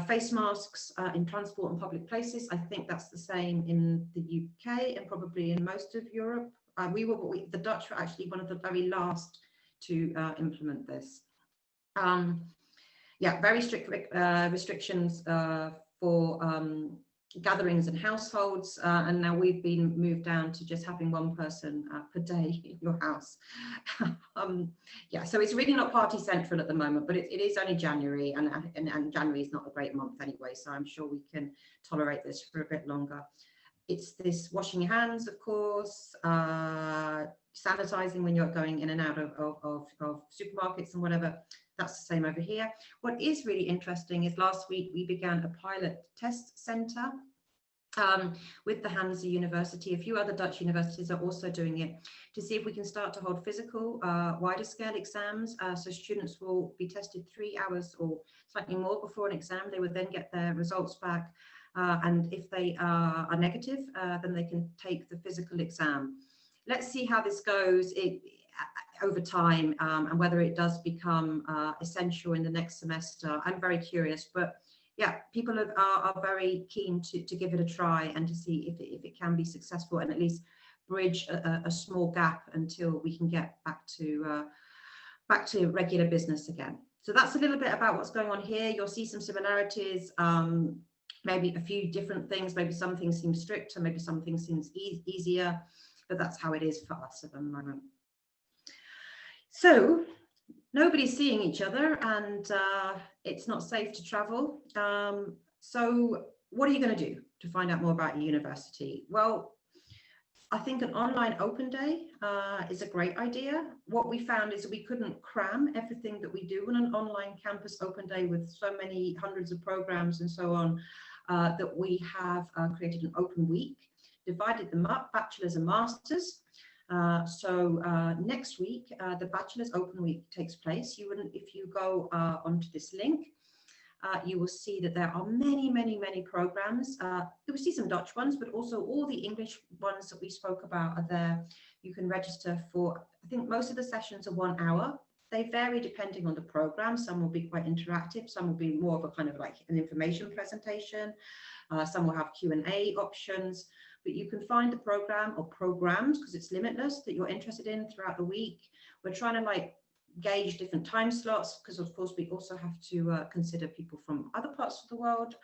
Speaker 2: Face masks in transport and public places. I think that's the same in the UK and probably in most of Europe. The Dutch were actually one of the very last to implement this. Yeah, very strict restrictions for gatherings and households, and now we've been moved down to just having one person per day in your house. Yeah, so it's really not party central at the moment, but it is only January, and January is not a great month anyway, so I'm sure we can tolerate this for a bit longer. It's this washing your hands, of course, sanitizing when you're going in and out of supermarkets and whatever. That's the same over here. What is really interesting is last week we began a pilot test centre with the Hanze University. A few other Dutch universities are also doing it to see if we can start to hold physical, wider scale exams. So students will be tested 3 hours or slightly more before an exam. They would then get their results back. And if they are negative, then they can take the physical exam. Let's see how this goes over time, and whether it does become essential in the next semester. I'm very curious, but yeah, people are very keen to give it a try and to see if it can be successful, and at least bridge a small gap until we can get back to regular business again. So that's a little bit about what's going on here. You'll see some similarities, maybe a few different things. Maybe some things seem stricter, maybe some things seem easier, but that's how it is for us at the moment. So nobody's seeing each other, and it's not safe to travel. So what are you going to do to find out more about your university? Well, I think an online open day is a great idea. What we found is we couldn't cram everything that we do in an online campus open day with so many hundreds of programs and so on, that we have created an open week, divided them up, bachelors and masters. So next week, the Bachelor's Open Week takes place. If you go onto this link, you will see that there are many programs. You will see some Dutch ones, but also all the English ones that we spoke about are there. You can register for, I think most of the sessions are 1 hour. They vary depending on the program. Some will be quite interactive. Some will be more of a kind of like an information presentation. Some will have Q&A options. But you can find the program or programs, because it's limitless, that you're interested in throughout the week. We're trying to like gauge different time slots, because of course we also have to consider people from other parts of the world.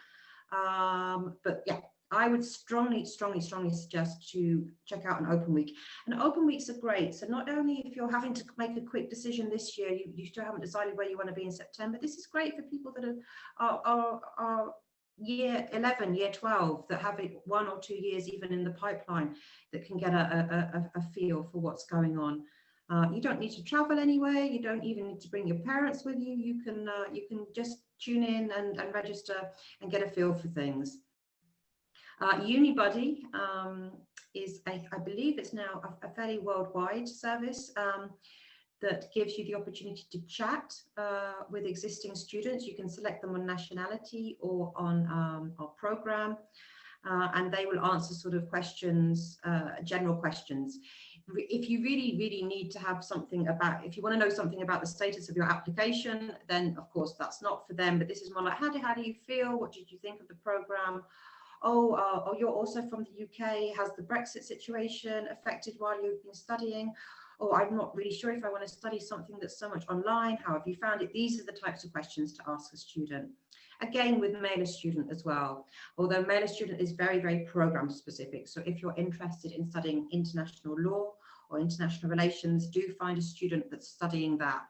Speaker 2: But yeah, I would strongly suggest to check out an open week. And open weeks are great. So not only if you're having to make a quick decision this year, you still haven't decided where you want to be in September, this is great for people that are year 11, year 12, that have it 1 or 2 years even in the pipeline, that can get a feel for what's going on. You don't need to travel anywhere. You don't even need to bring your parents with you. You can just tune in and register and get a feel for things. UniBuddy is, I believe it's now a fairly worldwide service that gives you the opportunity to chat with existing students. You can select them on nationality or on our program, and they will answer sort of questions, general questions. If you really need to have something about, if you want to know something about the status of your application, then of course that's not for them. But this is more like, how do you feel? What did you think of the program? Oh, you're also from the UK. Has the Brexit situation affected while you've been studying? Oh, I'm not really sure if I want to study something that's so much online. How have you found it? These are the types of questions to ask a student. Again, with Mailer Student as well, although Mailer Student is very program specific. So if you're interested in studying international law or international relations, do find a student that's studying that.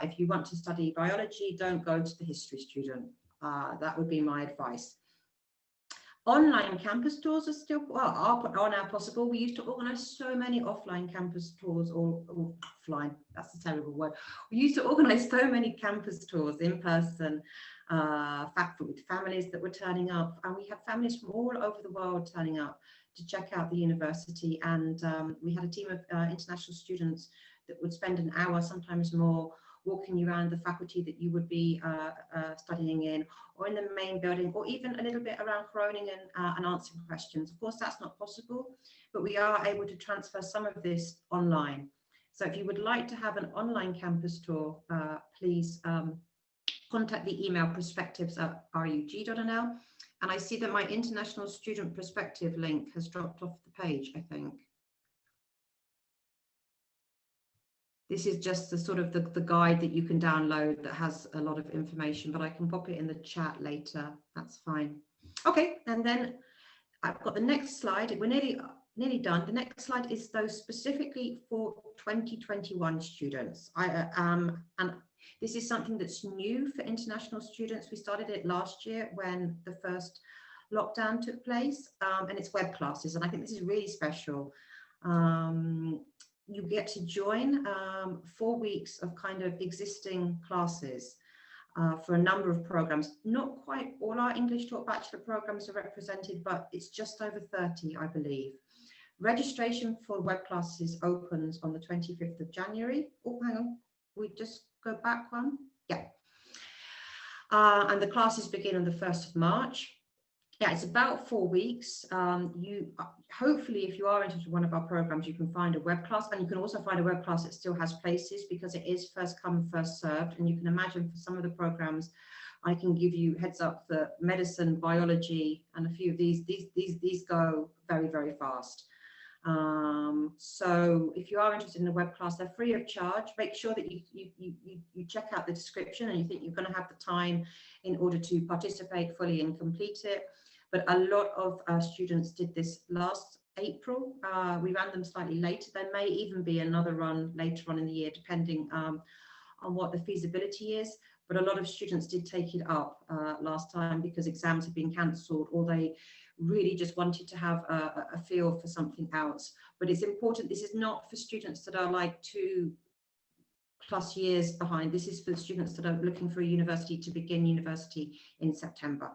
Speaker 2: If you want to study biology, don't go to the history student. That would be my advice. Online campus tours are still are now possible. We used to organise so many offline campus tours, or offline, that's a terrible word. We used to organise so many campus tours in person, with families that were turning up. And we had families from all over the world turning up to check out the university. And we had a team of international students that would spend an hour, sometimes more, walking you around the faculty that you would be studying in, or in the main building, or even a little bit around Groningen and answering questions. Of course, that's not possible, but we are able to transfer some of this online. So if you would like to have an online campus tour, please contact the email perspectives@rug.nl. And I see that my international student perspective link has dropped off the page, I think. This is just the sort of the guide that you can download that has a lot of information, but I can pop it in the chat later. That's fine. Okay, and then I've got the next slide. We're nearly done. The next slide is those specifically for 2021 students. And this is something that's new for international students. We started it last year when the first lockdown took place, and it's web classes. And I think this is really special. You get to join 4 weeks of kind of existing classes for a number of programs. Not quite all our English Taught Bachelor programs are represented, but it's just over 30, I believe. Registration for web classes opens on the 25th of January. Oh, hang on, we just go back one. Yeah. And the classes begin on the 1st of March. Yeah, it's about 4 weeks. Hopefully, if you are interested in one of our programs, you can find a web class, and you can also find a web class that still has places, because it is first come, first served. And you can imagine for some of the programs, I can give you heads up that medicine, biology, and a few of these go very fast. So if you are interested in a web class, they're free of charge. Make sure that you check out the description and you think you're going to have the time in order to participate fully and complete it. But a lot of students did this last April. We ran them slightly later. There may even be another run later on in the year, depending on what the feasibility is. but a lot of students did take it up last time because exams had been cancelled, or they really just wanted to have a feel for something else. But it's important, this is not for students that are like 2+ years behind. This is for students that are looking for a university to begin university in September.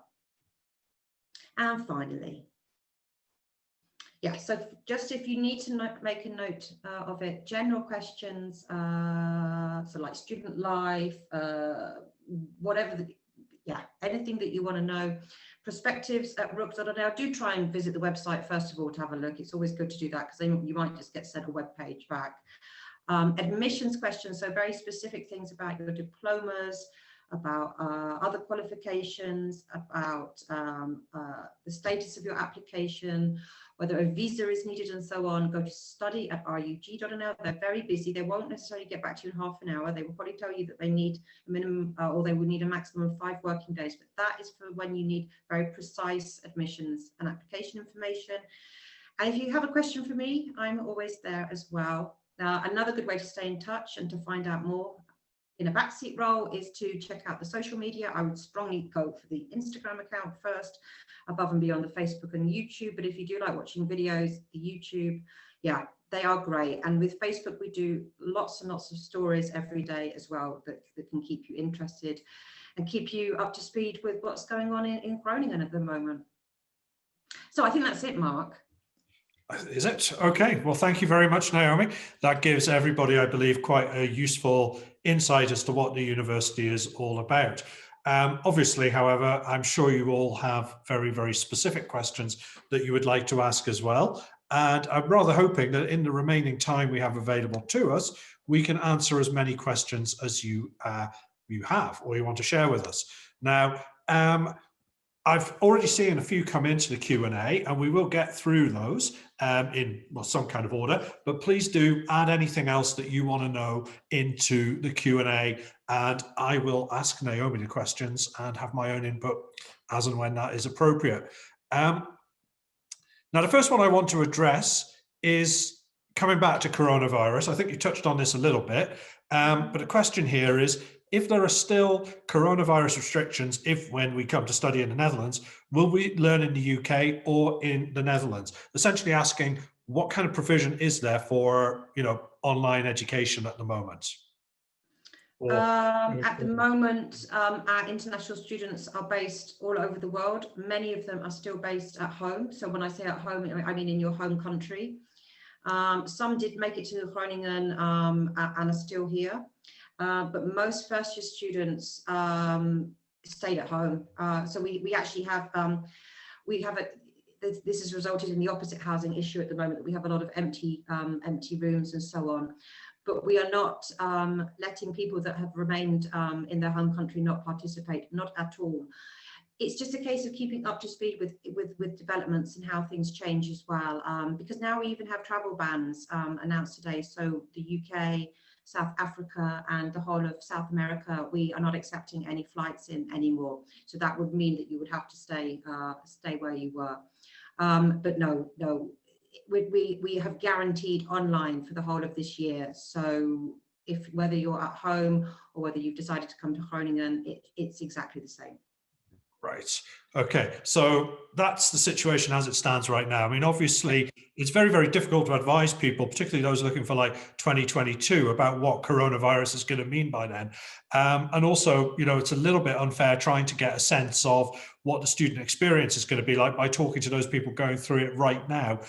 Speaker 2: And finally, yeah, so just if you need to make a note of it, general questions, so like student life, whatever, anything that you want to know. Perspectives at rooks.nl. Do try and visit the website first of all to have a look. It's always good to do that because then you might just get sent a web page back. Admissions questions, so very specific things about your diplomas, about other qualifications, about the status of your application, whether a visa is needed and so on. Go to study@rug.nl. They're very busy. They won't necessarily get back to you in half an hour. They will probably tell you that they need a minimum or they will need a maximum of 5 working days, but that is for when you need very precise admissions and application information. And if you have a question for me, I'm always there as well. Another good way to stay in touch and to find out more in a backseat role is to check out the social media. I would strongly go for the Instagram account first, above and beyond the Facebook and YouTube. But if you do like watching videos, the YouTube, yeah, they are great. And with Facebook, we do lots and lots of stories every day as well that can keep you interested and keep you up to speed with what's going on in Groningen at the moment. So I think that's it, Mark.
Speaker 1: Is it? Okay. Well, thank you very much, Naomi. That gives everybody, I believe, quite a useful insight as to what the university is all about. Obviously, however, I'm sure you all have very, very specific questions that you would like to ask as well. And I'm rather hoping that in the remaining time we have available to us, we can answer as many questions as you have or you want to share with us. Now, I've already seen a few come into the Q&A and we will get through those in some kind of order, but please do add anything else that you want to know into the Q&A and I will ask Naomi the questions and have my own input as and when that is appropriate. Now, the first one I want to address is coming back to coronavirus. I think you touched on this a little bit, but the question here is, if there are still coronavirus restrictions, when we come to study in the Netherlands, will we learn in the UK or in the Netherlands? Essentially asking what kind of provision is there for, online education at the moment?
Speaker 2: At the moment, our international students are based all over the world. Many of them are still based at home. So when I say at home, I mean in your home country. Some did make it to Groningen and are still here. But most first-year students stayed at home. So we actually have, this has resulted in the opposite housing issue at the moment, that we have a lot of empty rooms and so on. But we are not letting people that have remained in their home country not participate, not at all. It's just a case of keeping up to speed with developments and how things change as well. Because now we even have travel bans announced today. So the UK, South Africa and the whole of South America, we are not accepting any flights in anymore. So that would mean that you would have to stay where you were. But no, we have guaranteed online for the whole of this year. So whether you're at home or whether you've decided to come to Groningen, it's exactly the same.
Speaker 1: Right. Okay. So that's the situation as it stands right now. I mean, obviously, it's very, very difficult to advise people, particularly those looking for like 2022, about what coronavirus is going to mean by then. And also, it's a little bit unfair trying to get a sense of what the student experience is going to be like by talking to those people going through it right now.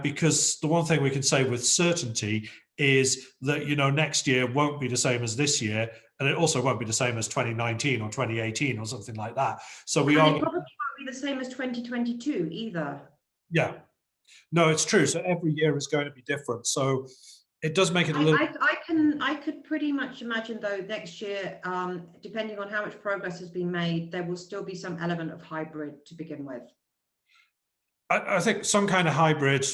Speaker 1: Because the one thing we can say with certainty is that, next year won't be the same as this year. And it also won't be the same as 2019 or 2018 or something like that. So it probably
Speaker 2: won't be the same as 2022 either.
Speaker 1: Yeah, no, it's true. So every year is going to be different. So it does make it a little.
Speaker 2: I could pretty much imagine though next year, depending on how much progress has been made, there will still be some element of hybrid to begin with.
Speaker 1: I think some kind of hybrid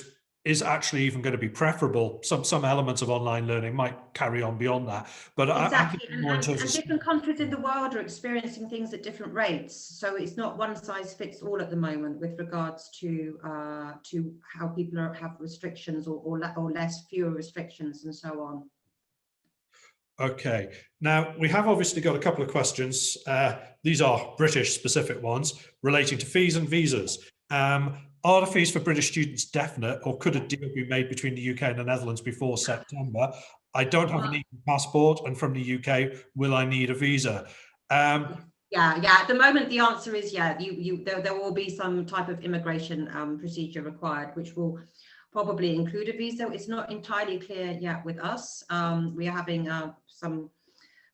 Speaker 1: is actually even going to be preferable. Some elements of online learning might carry on beyond that, but
Speaker 2: exactly. And different countries in the world are experiencing things at different rates, so it's not one size fits all at the moment with regards to how people have restrictions or fewer restrictions and so on.
Speaker 1: Okay. Now, we have obviously got a couple of questions. These are British specific ones relating to fees and visas. Are the fees for British students definite, or could a deal be made between the UK and the Netherlands before September? I don't have an EU passport, and from the UK, will I need a visa?
Speaker 2: Yeah. At the moment, the answer is yeah. There will be some type of immigration procedure required, which will probably include a visa. It's not entirely clear yet with us. We are having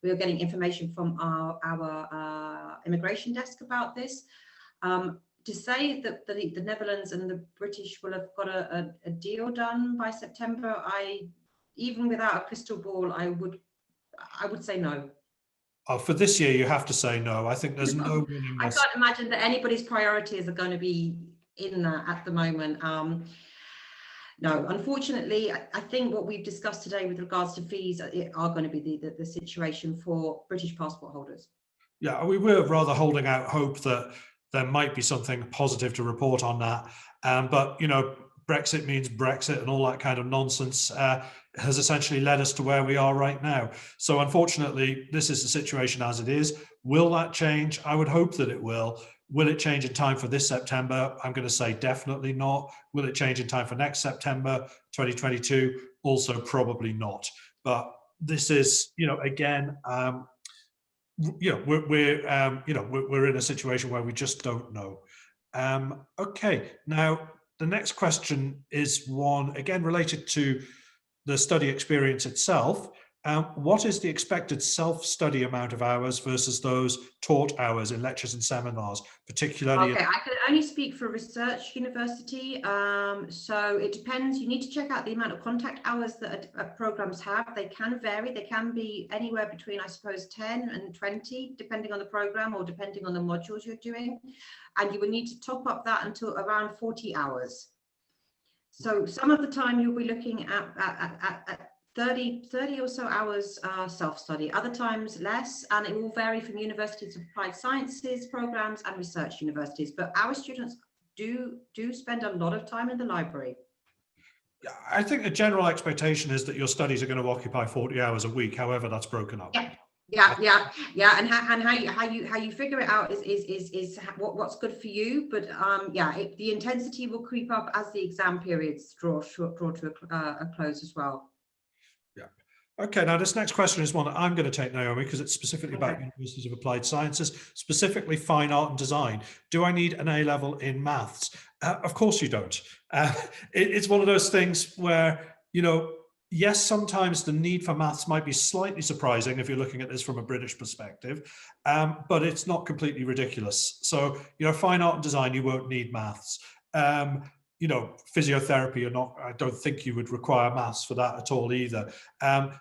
Speaker 2: we are getting information from our immigration desk about this. To say that the Netherlands and the British will have got a deal done by September, even without a crystal ball, I would say no.
Speaker 1: For this year, you have to say no. I think there's no
Speaker 2: I
Speaker 1: willingness.
Speaker 2: can't imagine that anybody's priorities are going to be in that at the moment. No, unfortunately, I think what we've discussed today with regards to fees are going to be the situation for British passport holders.
Speaker 1: Yeah, we were rather holding out hope that there might be something positive to report on that. But, you know, Brexit means Brexit and all that kind of nonsense has essentially led us to where we are right now. So unfortunately, this is the situation as it is. Will that change? I would hope that it will. Will it change in time for this September? I'm going to say definitely not. Will it change in time for next September, 2022? Also probably not. But this is, you know, again, you know, we're in a situation where we just don't know. Okay, now the next question is one again related to the study experience itself. What is the expected self-study amount of hours versus those taught hours in lectures and seminars, particularly?
Speaker 2: Okay, I can only speak for research university. So it depends. You need to check out the amount of contact hours that programs have. They can vary. They can be anywhere between, I suppose, 10 and 20, depending on the program or depending on the modules you're doing. And you will need to top up that until around 40 hours. So some of the time you'll be looking at 30 or so hours self-study, other times less, and it will vary from universities of applied sciences programs and research universities. But our students do spend a lot of time in the library.
Speaker 1: I think the general expectation is that your studies are going to occupy 40 hours a week, however that's broken up.
Speaker 2: Yeah. And how you figure it out is what's good for you. But the intensity will creep up as the exam periods draw to a close as well.
Speaker 1: Yeah. Okay, now this next question is one that I'm going to take, Naomi, because it's specifically about universities of applied sciences, specifically fine art and design. Do I need an A-level in maths? Of course you don't. It's one of those things where, you know, yes, sometimes the need for maths might be slightly surprising if you're looking at this from a British perspective, but it's not completely ridiculous. So, you know, fine art and design, you won't need maths. You know, physiotherapy or not, I don't think you would require maths for that at all either.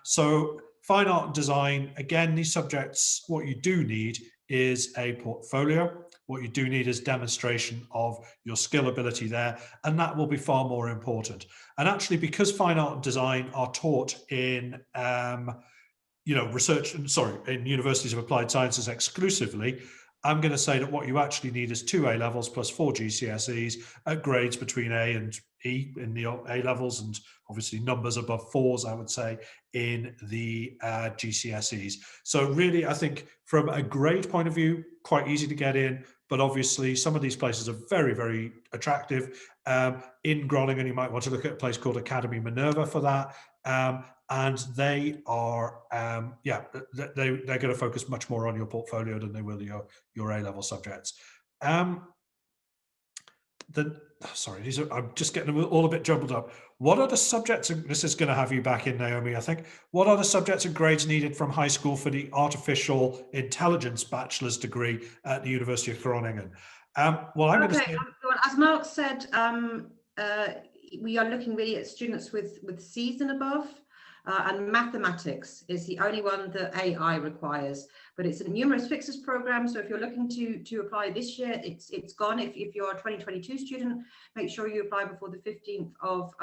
Speaker 1: So fine art and design, again, these subjects, what you do need is a portfolio. What you do need is demonstration of your skill ability there, and that will be far more important. And actually, because fine art and design are taught in in universities of applied sciences exclusively, I'm going to say that what you actually need is 2 A levels plus 4 GCSEs at grades between A and E in the A levels, and obviously numbers above 4s, I would say, in the GCSEs. So really, I think from a grade point of view, quite easy to get in, but obviously some of these places are very, very attractive. In Groningen, you might want to look at a place called Academy Minerva for that. And they are, they're going to focus much more on your portfolio than they will your A-level subjects. I'm just getting them all a bit jumbled up. What are the subjects, and this is going to have you back in, Naomi, I think. What are the subjects and grades needed from high school for the artificial intelligence bachelor's degree at the University of Groningen? Well,
Speaker 2: as Mark said, we are looking really at students with C's and above. And mathematics is the only one that AI requires, but it's a numerous fixes program. So if you're looking to apply this year, it's gone. If you're a 2022 student, make sure you apply before the 15th of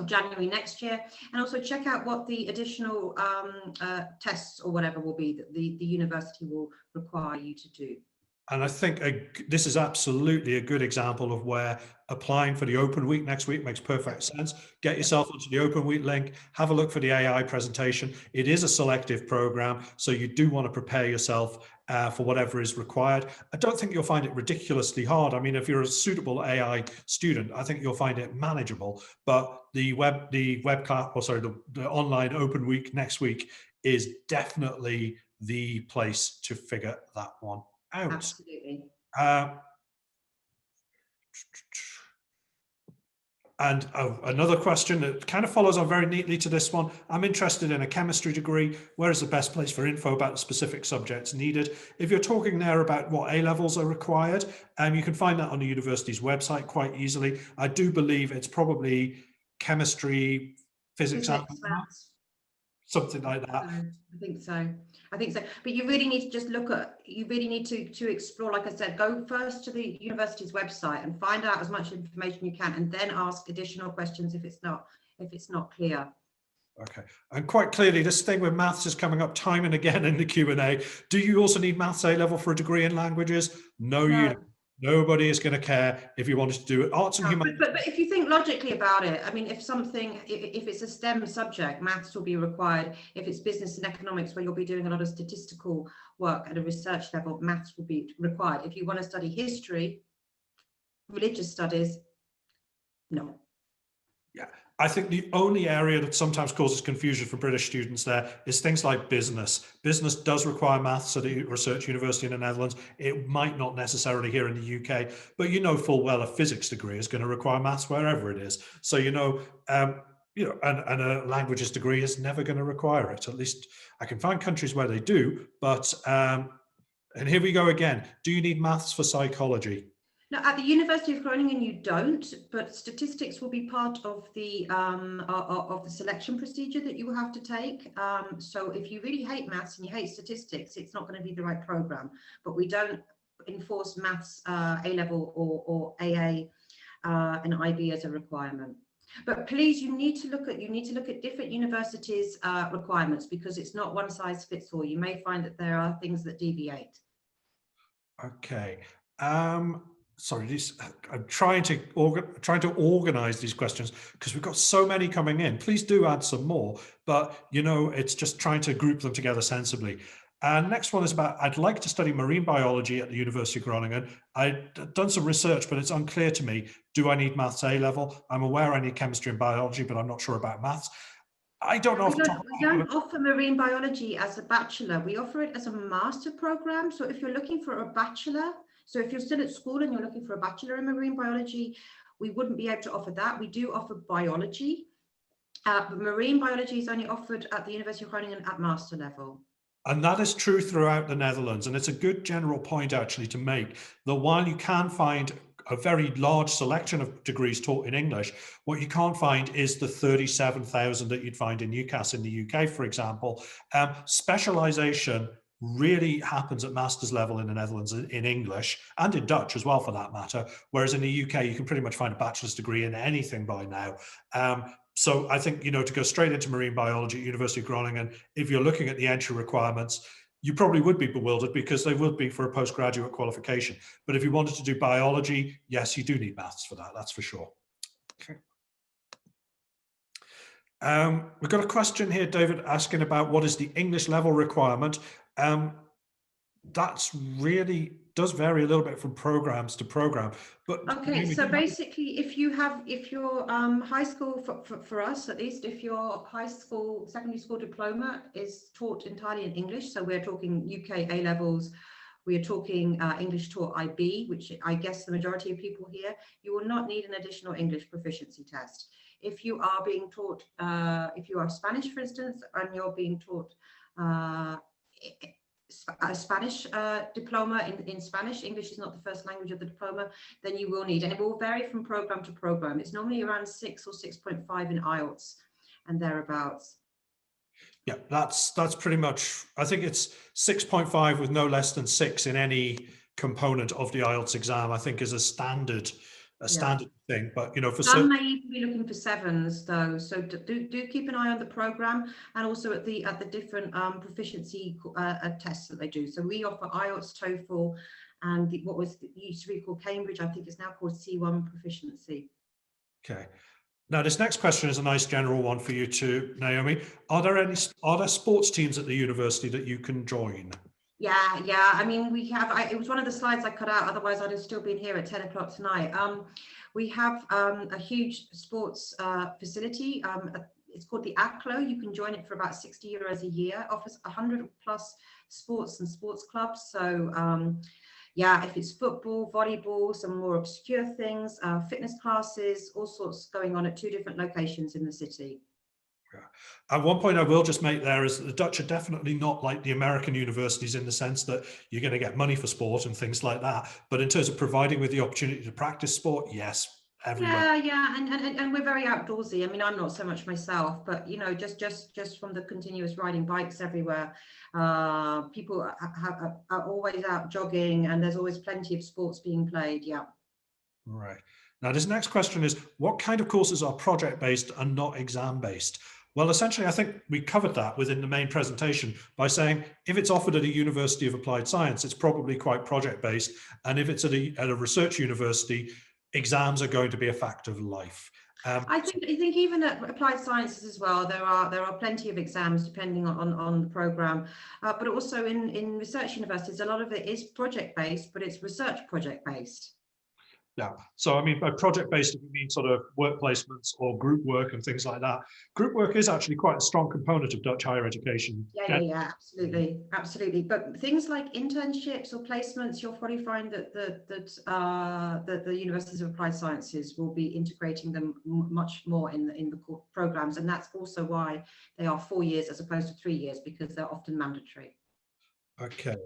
Speaker 2: January next year, and also check out what the additional tests or whatever will be that the university will require you to do.
Speaker 1: And I think this is absolutely a good example of where applying for the Open Week next week makes perfect sense. Get yourself onto the Open Week link, have a look for the AI presentation. It is a selective program, so you do want to prepare yourself for whatever is required. I don't think you'll find it ridiculously hard. I mean, if you're a suitable AI student, I think you'll find it manageable. But the online Open Week next week is definitely the place to figure that one out.
Speaker 2: Absolutely.
Speaker 1: And another question that kind of follows on very neatly to this one. I'm interested in a chemistry degree. Where is the best place for info about the specific subjects needed? If you're talking there about what A-levels are required, you can find that on the university's website quite easily. I do believe it's probably chemistry, physics and maths, something like that.
Speaker 2: I think so. But you really need to just you really need to explore, like I said, go first to the university's website and find out as much information you can, and then ask additional questions if it's not clear.
Speaker 1: Okay, and quite clearly this thing with maths is coming up time and again in the Q&A. Do you also need maths A-level for a degree in languages? No, you don't. Nobody is going to care if you wanted to do it. Arts and humanities.
Speaker 2: But if you think logically about it, I mean, if it's a STEM subject, maths will be required. If it's business and economics, where you'll be doing a lot of statistical work at a research level, maths will be required. If you want to study history, religious studies, no. Yeah.
Speaker 1: I think the only area that sometimes causes confusion for British students there is things like business. Business does require maths at a research university in the Netherlands. It might not necessarily here in the UK, but you know full well a physics degree is going to require maths wherever it is. So, and a languages degree is never going to require it. At least I can find countries where they do, but, and here we go again. Do you need maths for psychology?
Speaker 2: Now, at the University of Groningen, you don't, but statistics will be part of the selection procedure that you will have to take. So if you really hate maths and you hate statistics, it's not going to be the right program. But we don't enforce maths A-level or AA and IB as a requirement. But please, you need to look at different universities' requirements, because it's not one size fits all. You may find that there are things that deviate.
Speaker 1: Okay. Sorry, I'm trying to organize these questions because we've got so many coming in. Please do add some more, but it's just trying to group them together sensibly. And next one is about, I'd like to study marine biology at the University of Groningen. I've done some research, but it's unclear to me. Do I need maths A-level? I'm aware I need chemistry and biology, but I'm not sure about maths. I don't know.
Speaker 2: We don't offer marine biology as a bachelor. We offer it as a master program. So if you're looking for a bachelor, so if you're still at school and you're looking for a bachelor in marine biology, we wouldn't be able to offer that. We do offer biology, but marine biology is only offered at the University of Groningen at master level.
Speaker 1: And that is true throughout the Netherlands. And it's a good general point actually to make that while you can find a very large selection of degrees taught in English, what you can't find is the 37,000 that you'd find in UCAS in the UK, for example. Specialization really happens at master's level in the Netherlands in English and in Dutch as well, for that matter. Whereas in the UK, you can pretty much find a bachelor's degree in anything by now. So I think, to go straight into marine biology at University of Groningen, if you're looking at the entry requirements, you probably would be bewildered because they would be for a postgraduate qualification. But if you wanted to do biology, yes, you do need maths for that. That's for sure. Okay. We've got a question here, David, asking about what is the English level requirement. That's really does vary a little bit from programs to program. But
Speaker 2: okay, so basically, if your high school, for us at least, if your secondary school diploma is taught entirely in English, so we're talking UK A levels, we are talking English taught IB, which I guess the majority of people here, you will not need an additional English proficiency test. If you are being taught, if you are Spanish, for instance, and you're being taught a Spanish diploma in Spanish, English is not the first language of the diploma, then you will need, and it will vary from program to program. It's normally around 6 or 6.5 in IELTS and thereabouts.
Speaker 1: Yeah, that's pretty much, I think it's 6.5 with no less than 6 in any component of the IELTS exam, I think is a standard thing. But for
Speaker 2: some may even be looking for 7s though, so do keep an eye on the program and also at the different proficiency tests that they do. So we offer IELTS, TOEFL and what was used to be called Cambridge, I think it's now called C1 proficiency.
Speaker 1: Okay. Now, this next question is a nice general one for you too, Naomi. Are there sports teams at the university that you can join?
Speaker 2: Yeah. I mean, we have. It was one of the slides I cut out. Otherwise, I'd have still been here at 10 o'clock tonight. We have a huge sports facility. It's called the ACLO. You can join it for about €60 a year. Offers 100 plus sports and sports clubs. So yeah, if it's football, volleyball, some more obscure things, fitness classes, all sorts going on at 2 different locations in the city.
Speaker 1: At one point I will just make there is that the Dutch are definitely not like the American universities in the sense that you're going to get money for sport and things like that. But in terms of providing with the opportunity to practice sport, yes, everywhere.
Speaker 2: Yeah, and we're very outdoorsy. I mean, I'm not so much myself, but you know, just from the continuous riding bikes everywhere, people are always out jogging, and there's always plenty of sports being played. Yeah.
Speaker 1: Right. Now, this next question is, what kind of courses are project-based and not exam-based? Well, essentially, I think we covered that within the main presentation by saying if it's offered at a University of Applied Science, it's probably quite project-based. And if it's at a research university, exams are going to be a fact of life.
Speaker 2: I think even at applied sciences as well, there are plenty of exams depending on the program, but also in research universities, a lot of it is project-based, but it's research project-based.
Speaker 1: Yeah. So, I mean, by project-based, if you mean sort of work placements or group work and things like that, group work is actually quite a strong component of Dutch higher education.
Speaker 2: Yeah, absolutely. But things like internships or placements, you'll probably find that the Universities of Applied Sciences will be integrating them much more in the programs, and that's also why they are 4 years as opposed to 3 years, because they're often mandatory.
Speaker 1: Okay.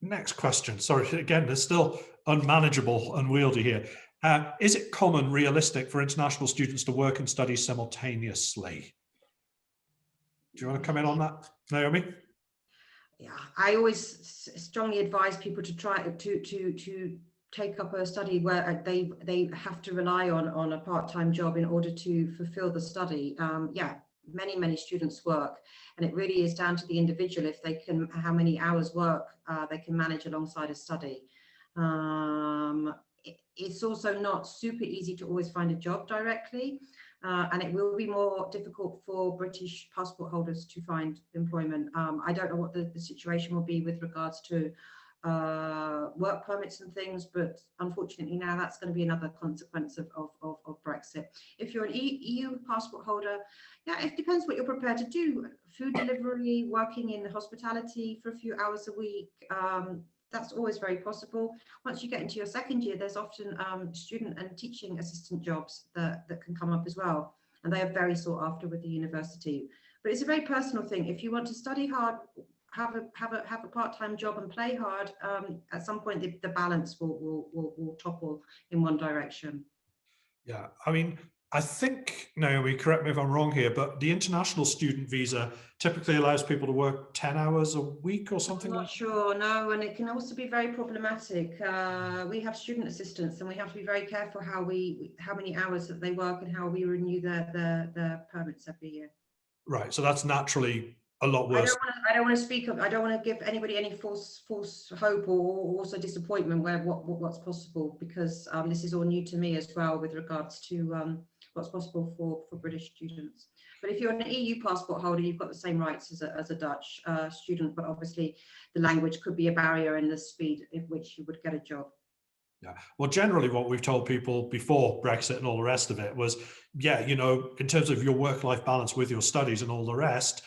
Speaker 1: Next question. Sorry, again, there's still unmanageable, unwieldy here. Is it common, realistic for international students to work and study simultaneously? Do you want to come in on that, Naomi?
Speaker 2: Yeah, I always strongly advise people to try to take up a study where they have to rely on a part-time job in order to fulfill the study. Yeah, many students work, and it really is down to the individual if they can, how many hours work they can manage alongside a study. It's also not super easy to always find a job directly, and it will be more difficult for British passport holders to find employment. I don't know what the situation will be with regards to work permits and things, but unfortunately now that's going to be another consequence of Brexit. If you're an EU passport holder, yeah, it depends what you're prepared to do. Food delivery, working in hospitality for a few hours a week, that's always very possible. Once you get into your second year, there's often student and teaching assistant jobs that can come up as well, and they are very sought after with the university. But it's a very personal thing. If you want to study hard, have a part-time job and play hard, at some point the balance will topple in one direction. Yeah,
Speaker 1: I mean, I think, Naomi, correct me if I'm wrong here, but the international student visa typically allows people to work 10 hours a week or something.
Speaker 2: I'm not sure, no, and it can also be very problematic. We have student assistants, and we have to be very careful how many hours that they work and how we renew their permits every year.
Speaker 1: Right, so that's naturally a lot worse.
Speaker 2: I don't want to speak of. I don't want to give anybody any false hope or also disappointment where what's possible, because this is all new to me as well with regards to what's possible for British students. But if you're an EU passport holder, you've got the same rights as a Dutch student, but obviously the language could be a barrier in the speed at which you would get a job.
Speaker 1: Yeah. Well, generally what we've told people before Brexit and all the rest of it was, yeah, you know, in terms of your work-life balance with your studies and all the rest,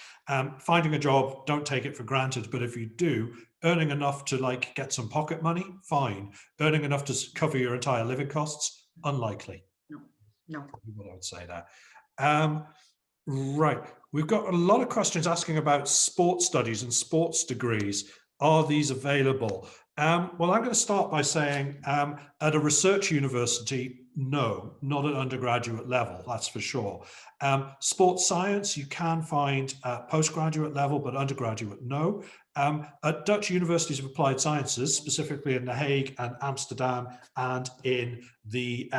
Speaker 1: finding a job, don't take it for granted. But if you do, earning enough to like get some pocket money, fine. Earning enough to cover your entire living costs, unlikely.
Speaker 2: No.
Speaker 1: What I would say that. Right. We've got a lot of questions asking about sports studies and sports degrees. Are these available? Well, I'm going to start by saying at a research university, no, not at undergraduate level, that's for sure. Sports science, you can find at postgraduate level, but undergraduate, no. At Dutch universities of applied sciences, specifically in The Hague and Amsterdam, and in the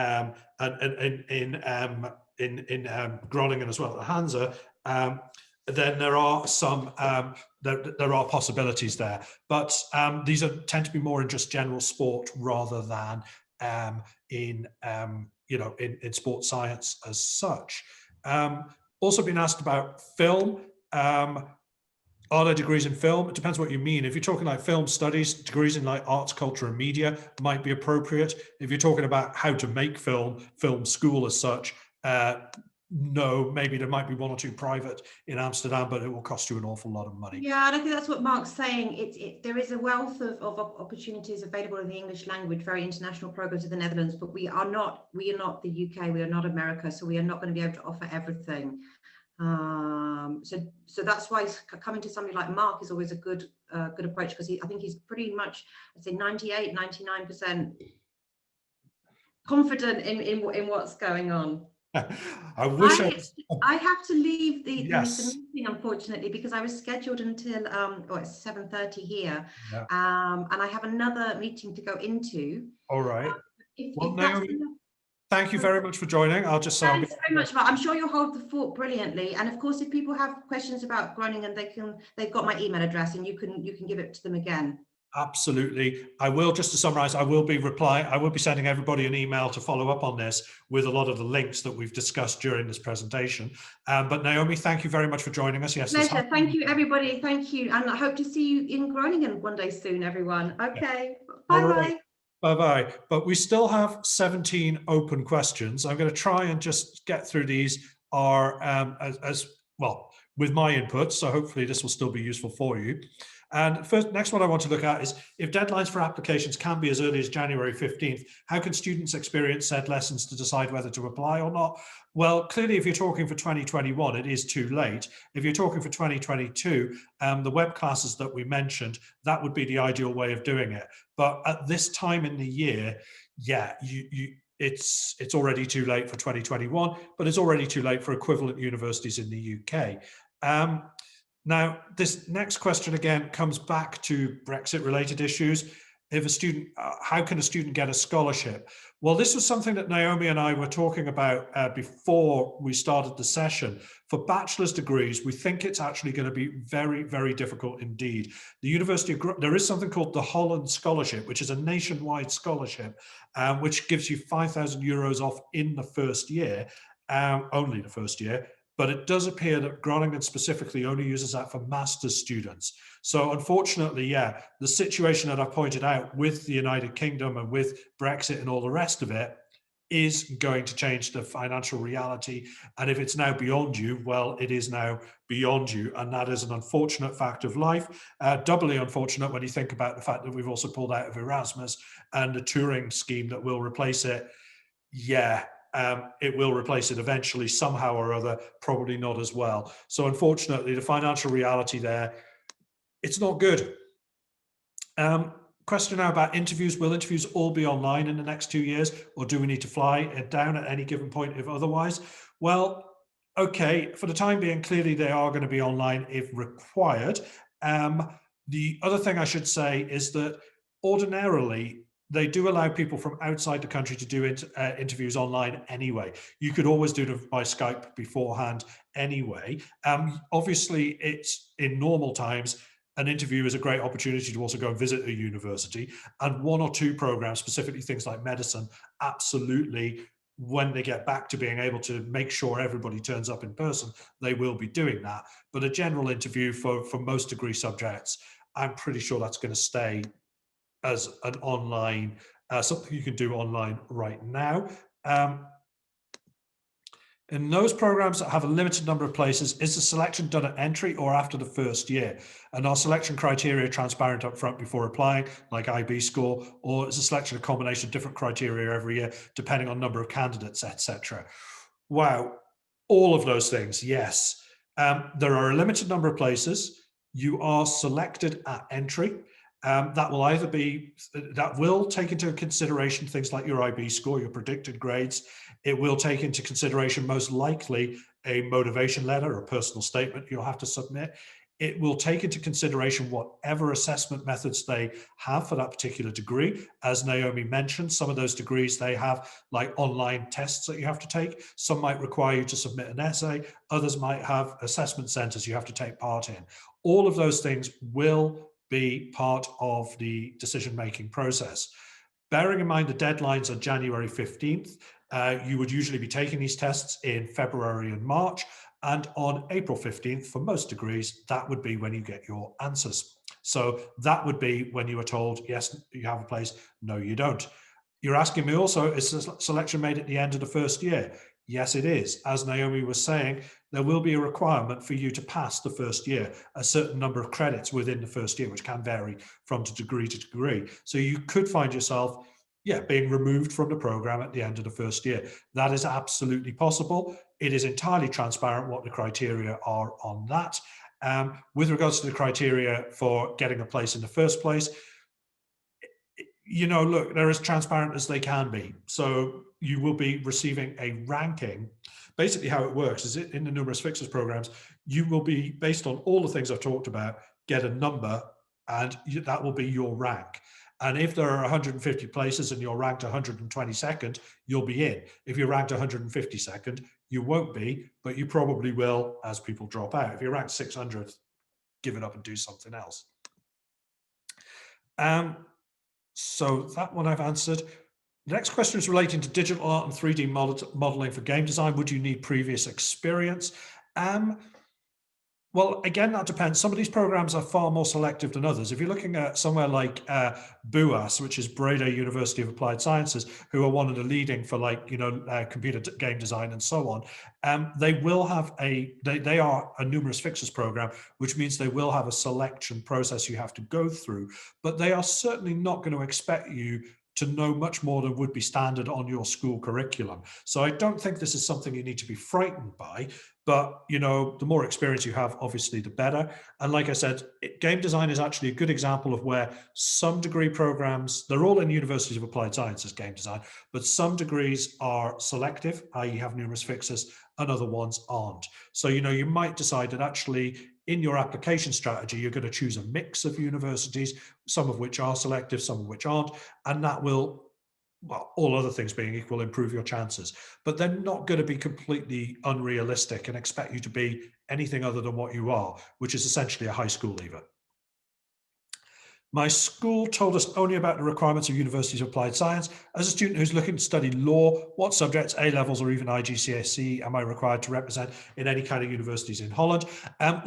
Speaker 1: in Groningen as well, at Hansa, then there are some there are possibilities there, but these tend to be more in just general sport rather than in in sports science as such. Also been asked about film. Are there degrees in film? It depends what you mean. If you're talking like film studies, degrees in like arts, culture, and media might be appropriate. If you're talking about how to make film school as such, no, maybe there might be one or two private in Amsterdam, but it will cost you an awful lot of money.
Speaker 2: Yeah, and I think that's what Mark's saying. There is a wealth of opportunities available in the English language, very international programs in the Netherlands, but we are not the UK, we are not America, so we are not going to be able to offer everything. So that's why coming to somebody like Mark is always a good approach, because I think he's pretty much, I'd say 99% confident in what's going on.
Speaker 1: I wish
Speaker 2: I have to leave the
Speaker 1: yes.
Speaker 2: meeting, unfortunately, because I was scheduled until it's 7:30 here,
Speaker 1: Yeah.
Speaker 2: and I have another meeting to go into.
Speaker 1: All right. Well,
Speaker 2: If that's
Speaker 1: Naomi, thank you very much for joining. I'll just say
Speaker 2: thanks very much, Mark. I'm sure you'll hold the fort brilliantly. And of course, if people have questions about Groningen, they've got my email address, and you can give it to them again.
Speaker 1: Absolutely. I will, just to summarize, I will be sending everybody an email to follow up on this with a lot of the links that we've discussed during this presentation. But Naomi, thank you very much for joining us. Yes.
Speaker 2: Pleasure. Thank you, everybody. Thank you. And I hope to see you in Groningen one day soon, everyone. Okay. Yeah. Bye-bye.
Speaker 1: Right. Bye-bye. But we still have 17 open questions. I'm going to try and just get through these as well with my input. So hopefully this will still be useful for you. And next one I want to look at is, if deadlines for applications can be as early as January 15th, how can students experience said lessons to decide whether to apply or not? Well, clearly, if you're talking for 2021, it is too late. If you're talking for 2022, the web classes that we mentioned, that would be the ideal way of doing it. But at this time in the year, yeah, it's already too late for 2021, but it's already too late for equivalent universities in the UK. Now, this next question again comes back to Brexit-related issues. If a student, how can a student get a scholarship? Well, this was something that Naomi and I were talking about before we started the session. For bachelor's degrees, we think it's actually going to be very, very difficult indeed. There is something called the Holland Scholarship, which is a nationwide scholarship, which gives you €5,000 off in the first year, only the first year. But it does appear that Groningen specifically only uses that for master's students. So unfortunately, yeah, the situation that I pointed out with the United Kingdom and with Brexit and all the rest of it is going to change the financial reality. And if it's now beyond you, well, it is now beyond you. And that is an unfortunate fact of life, doubly unfortunate when you think about the fact that we've also pulled out of Erasmus and the touring scheme that will replace it. Yeah. It will replace it eventually somehow or other, probably not as well. So unfortunately, the financial reality there, it's not good. Question now about interviews. Will interviews all be online in the next 2 years, or do we need to fly it down at any given point if otherwise? Well, okay, for the time being, clearly they are going to be online if required. The other thing I should say is that ordinarily, they do allow people from outside the country to do interviews online anyway. You could always do them by Skype beforehand anyway. Obviously, it's in normal times, an interview is a great opportunity to also go and visit a university. And one or two programs, specifically things like medicine, absolutely, when they get back to being able to make sure everybody turns up in person, they will be doing that. But a general interview for most degree subjects, I'm pretty sure that's going to stay as an online, something you can do online right now. In those programs that have a limited number of places, is the selection done at entry or after the first year? And are selection criteria transparent up front before applying, like IB score, or is the selection a combination of different criteria every year, depending on number of candidates, etc.? Wow, all of those things, yes. There are a limited number of places. You are selected at entry. That will take into consideration things like your IB score, your predicted grades. It will take into consideration most likely a motivation letter or personal statement you'll have to submit. It will take into consideration whatever assessment methods they have for that particular degree. As Naomi mentioned, some of those degrees, they have like online tests that you have to take. Some might require you to submit an essay. Others might have assessment centers you have to take part in. All of those things will be part of the decision-making process. Bearing in mind the deadlines are January 15th, you would usually be taking these tests in February and March, and on April 15th, for most degrees, that would be when you get your answers. So that would be when you are told, yes, you have a place, no, you don't. You're asking me also, is the selection made at the end of the first year? Yes, it is. As Naomi was saying, there will be a requirement for you to pass the first year, a certain number of credits within the first year, which can vary from degree to degree. So you could find yourself, being removed from the program at the end of the first year. That is absolutely possible. It is entirely transparent what the criteria are on that. With regards to the criteria for getting a place in the first place, look, they're as transparent as they can be. So you will be receiving a ranking. Basically, how it works is in the numerous fixes programs, you will be, based on all the things I've talked about, get a number, and that will be your rank. And if there are 150 places and you're ranked 122nd, you'll be in. If you're ranked 152nd, you won't be, but you probably will as people drop out. If you're ranked 600th, give it up and do something else. So that one I've answered. The next question is relating to digital art and 3D modeling for game design. Would you need previous experience? Well, again, that depends. Some of these programs are far more selective than others. If you're looking at somewhere like BUAS, which is Breda University of Applied Sciences, who are one of the leading for computer game design and so on, they will have they are a numerous fixes program, which means they will have a selection process you have to go through, but they are certainly not going to expect you to know much more than would be standard on your school curriculum. So I don't think this is something you need to be frightened by, but the more experience you have, obviously the better. And like I said, game design is actually a good example of where some degree programs, they're all in universities of applied sciences, game design, but some degrees are selective, i.e. have numerous fixes, and other ones aren't. So, you might decide that actually in your application strategy, you're going to choose a mix of universities, some of which are selective, some of which aren't, and that will, well, all other things being equal, improve your chances. But they're not going to be completely unrealistic and expect you to be anything other than what you are, which is essentially a high school leaver. My school told us only about the requirements of universities of applied science. As a student who's looking to study law, what subjects, A-levels or even IGCSE, am I required to represent in any kind of universities in Holland?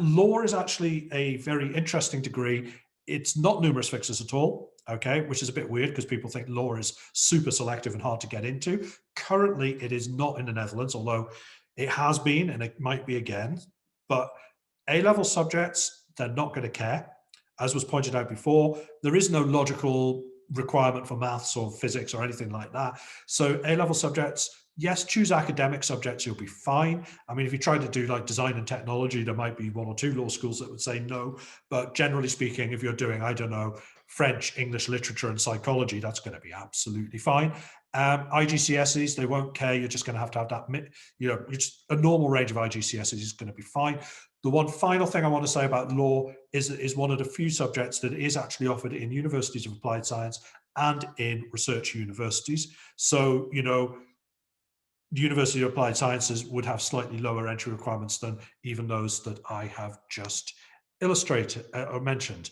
Speaker 1: Law is actually a very interesting degree. It's not numerous fixes at all, okay, which is a bit weird because people think law is super selective and hard to get into. Currently, it is not in the Netherlands, although it has been and it might be again. But A-level subjects, they're not going to care. As was pointed out before, there is no logical requirement for maths or physics or anything like that. So A-level subjects, yes, choose academic subjects, you'll be fine. I mean, if you try to do like design and technology, there might be one or two law schools that would say no. But generally speaking, if you're doing, I don't know, French, English, literature, and psychology, that's going to be absolutely fine. IGCSEs, they won't care. You're just going to have that, just a normal range of IGCSEs is going to be fine. The one final thing I want to say about law is one of the few subjects that is actually offered in universities of applied science and in research universities. So, the University of Applied Sciences would have slightly lower entry requirements than even those that I have just illustrated or mentioned.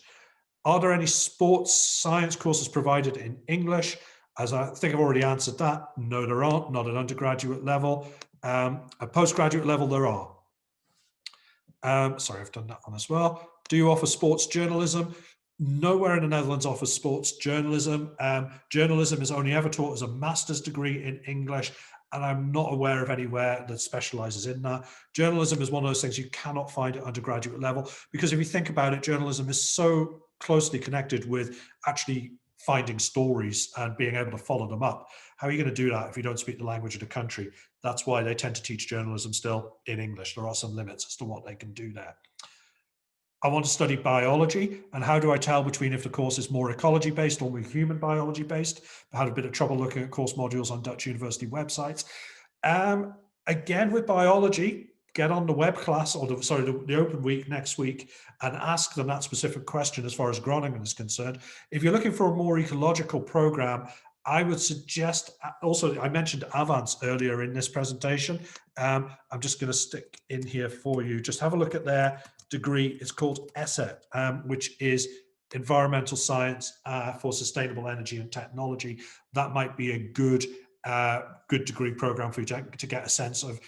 Speaker 1: Are there any sports science courses provided in English? As I think I've already answered that, no, there aren't, not at undergraduate level. At postgraduate level, there are. Sorry, I've done that one as well. Do you offer sports journalism? Nowhere in the Netherlands offers sports journalism. Journalism is only ever taught as a master's degree in English, and I'm not aware of anywhere that specializes in that. Journalism is one of those things you cannot find at undergraduate level, because if you think about it, journalism is so closely connected with actually finding stories and being able to follow them up. How are you going to do that if you don't speak the language of the country? That's why they tend to teach journalism still in English. There are some limits as to what they can do there. I want to study biology, and how do I tell between if the course is more ecology based or more human biology based? I had a bit of trouble looking at course modules on Dutch university websites. Again, with biology, get on the web class or the open week next week and ask them that specific question as far as Groningen is concerned. If you're looking for a more ecological program, I would suggest, also, I mentioned Avance earlier in this presentation. I'm just going to stick in here for you. Just have a look at their degree. It's called ESSE, which is Environmental Science for Sustainable Energy and Technology. That might be a good degree program for you to get a sense of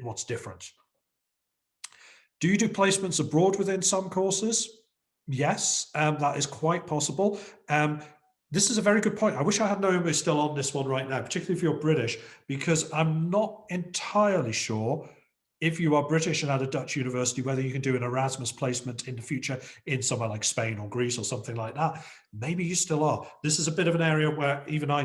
Speaker 1: what's different. Do you do placements abroad within some courses? Yes, that is quite possible. This is a very good point. I wish I had Naomi still on this one right now, particularly if you're British, because I'm not entirely sure if you are British and at a Dutch university, whether you can do an Erasmus placement in the future in somewhere like Spain or Greece or something like that. Maybe you still are. This is a bit of an area where even I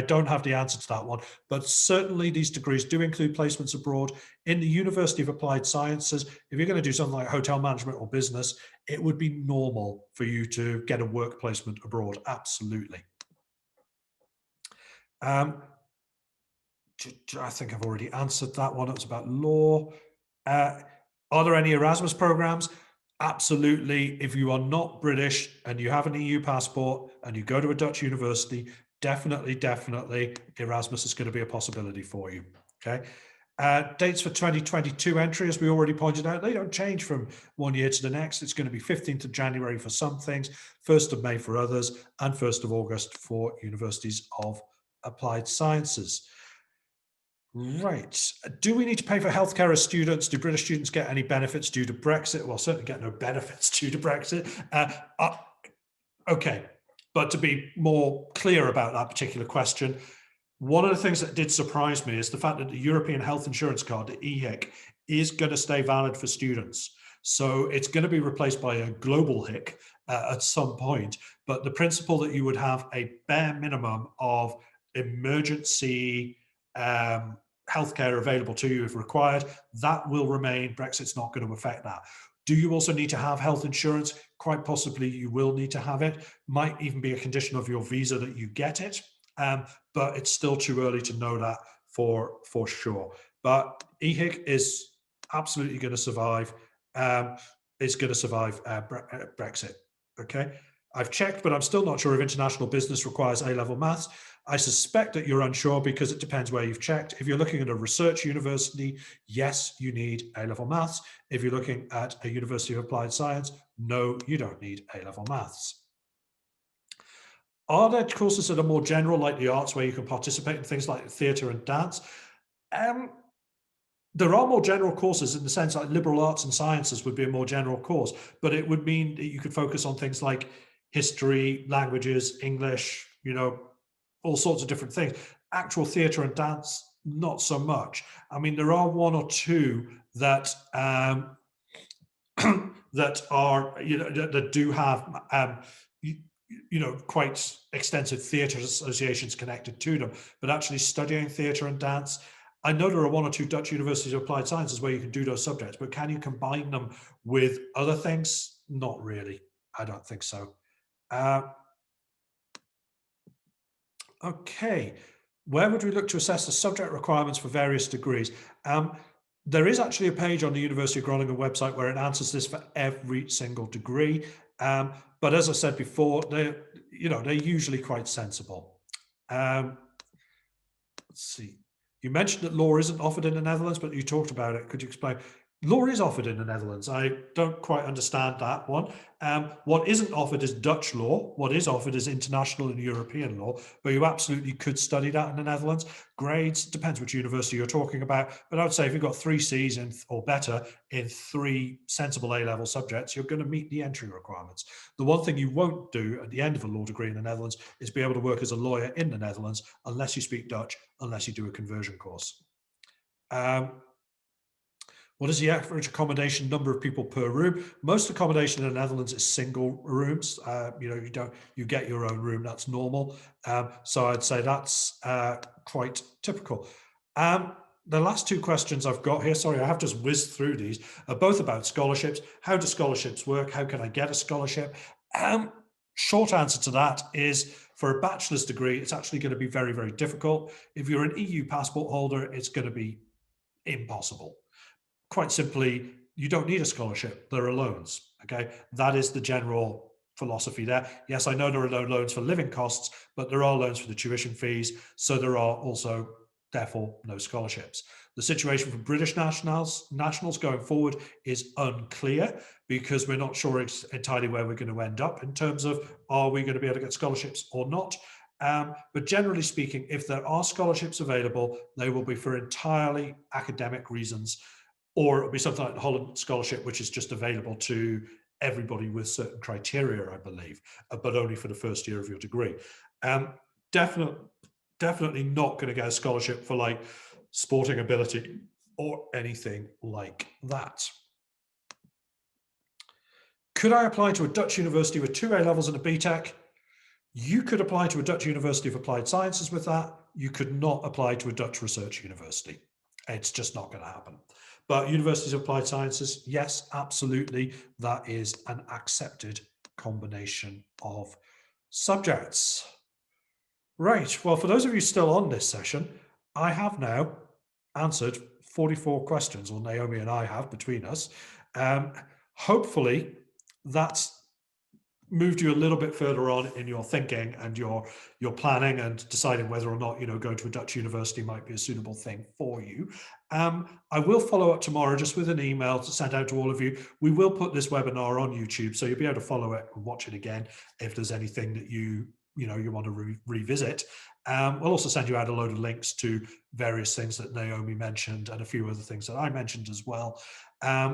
Speaker 1: don't have the answer to that one, but certainly these degrees do include placements abroad. In the University of Applied Sciences, if you're going to do something like hotel management or business, it would be normal for you to get a work placement abroad. Absolutely. I think I've already answered that one. It was about law. Are there any Erasmus programs? Absolutely. If you are not British and you have an EU passport and you go to a Dutch university, definitely Erasmus is going to be a possibility for you. Okay. Dates for 2022 entry, as we already pointed out, they don't change from one year to the next. It's going to be 15th of January for some things, 1st of May for others, and 1st of August for universities of applied sciences. Right. Do we need to pay for healthcare as students? Do British students get any benefits due to Brexit? Well, certainly get no benefits due to Brexit. Okay. But to be more clear about that particular question, one of the things that did surprise me is the fact that the European Health Insurance Card, the EHIC, is going to stay valid for students. So it's going to be replaced by a global HIC at some point. But the principle that you would have a bare minimum of emergency healthcare available to you if required, that will remain. Brexit's not going to affect that. Do you also need to have health insurance? Quite possibly you will need to have it. Might even be a condition of your visa that you get it, but it's still too early to know that for sure. But EHIC is absolutely going to survive. It's going to survive Brexit. Okay. I've checked, but I'm still not sure if international business requires A-level maths. I suspect that you're unsure because it depends where you've checked. If you're looking at a research university, yes, you need A-level maths. If you're looking at a University of Applied Science, no, you don't need A-level maths. Are there courses that are more general, like the arts, where you can participate in things like theatre and dance? There are more general courses in the sense like liberal arts and sciences would be a more general course, but it would mean that you could focus on things like history, languages, English, all sorts of different things. Actual theatre and dance, not so much. I mean, there are one or two that that are, that do have, quite extensive theatre associations connected to them, but actually studying theatre and dance, I know there are one or two Dutch universities of applied sciences where you can do those subjects, but can you combine them with other things? Not really. I don't think so. Okay. Where would we look to assess the subject requirements for various degrees? There is actually a page on the University of Groningen website where it answers this for every single degree. But as I said before, they're usually quite sensible. Let's see. You mentioned that law isn't offered in the Netherlands, but you talked about it. Could you explain? Law is offered in the Netherlands. I don't quite understand that one. What isn't offered is Dutch law. What is offered is international and European law, but you absolutely could study that in the Netherlands. Grades, depends which university you're talking about, but I would say if you've got 3 Cs or better in 3 sensible A-level subjects, you're going to meet the entry requirements. The one thing you won't do at the end of a law degree in the Netherlands is be able to work as a lawyer in the Netherlands unless you speak Dutch, unless you do a conversion course. What is the average accommodation number of people per room? Most accommodation in the Netherlands is single rooms. You get your own room. That's normal. So I'd say that's quite typical. The last 2 questions I've got here, sorry, I have just whizzed through these, are both about scholarships. How do scholarships work? How can I get a scholarship? Short answer to that is for a bachelor's degree, it's actually going to be very, very difficult. If you're an EU passport holder, it's going to be impossible. quite simply, you don't need a scholarship. There are loans. Okay, that is the general philosophy there. Yes, I know there are no loans for living costs, but there are loans for the tuition fees. So there are also, therefore, no scholarships. The situation for British nationals going forward is unclear because we're not sure entirely where we're going to end up in terms of are we going to be able to get scholarships or not. But generally speaking, if there are scholarships available, they will be for entirely academic reasons, or it'll be something like the Holland Scholarship, which is just available to everybody with certain criteria, I believe, but only for the first year of your degree. Definitely not going to get a scholarship for like sporting ability or anything like that. Could I apply to a Dutch university with 2 A-levels and a BTEC? You could apply to a Dutch University of Applied Sciences with that. You could not apply to a Dutch research university. It's just not going to happen. But universities of applied sciences, yes, absolutely. That is an accepted combination of subjects. Right. Well, for those of you still on this session, I have now answered 44 questions, or Naomi and I have between us. Hopefully, that's moved you a little bit further on in your thinking and your planning and deciding whether or not, going to a Dutch university might be a suitable thing for you. I will follow up tomorrow just with an email to send out to all of you. We will put this webinar on YouTube, so you'll be able to follow it and watch it again if there's anything that you want to revisit. We'll also send you out a load of links to various things that Naomi mentioned and a few other things that I mentioned as well.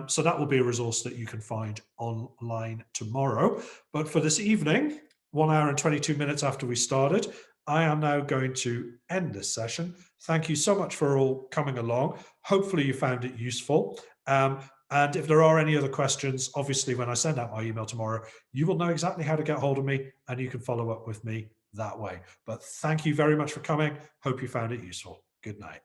Speaker 1: So that will be a resource that you can find online tomorrow. But for this evening, 1 hour and 22 minutes after we started, I am now going to end this session. Thank you so much for all coming along. Hopefully you found it useful. And if there are any other questions, obviously when I send out my email tomorrow, you will know exactly how to get hold of me and you can follow up with me that way. But thank you very much for coming. Hope you found it useful. Good night.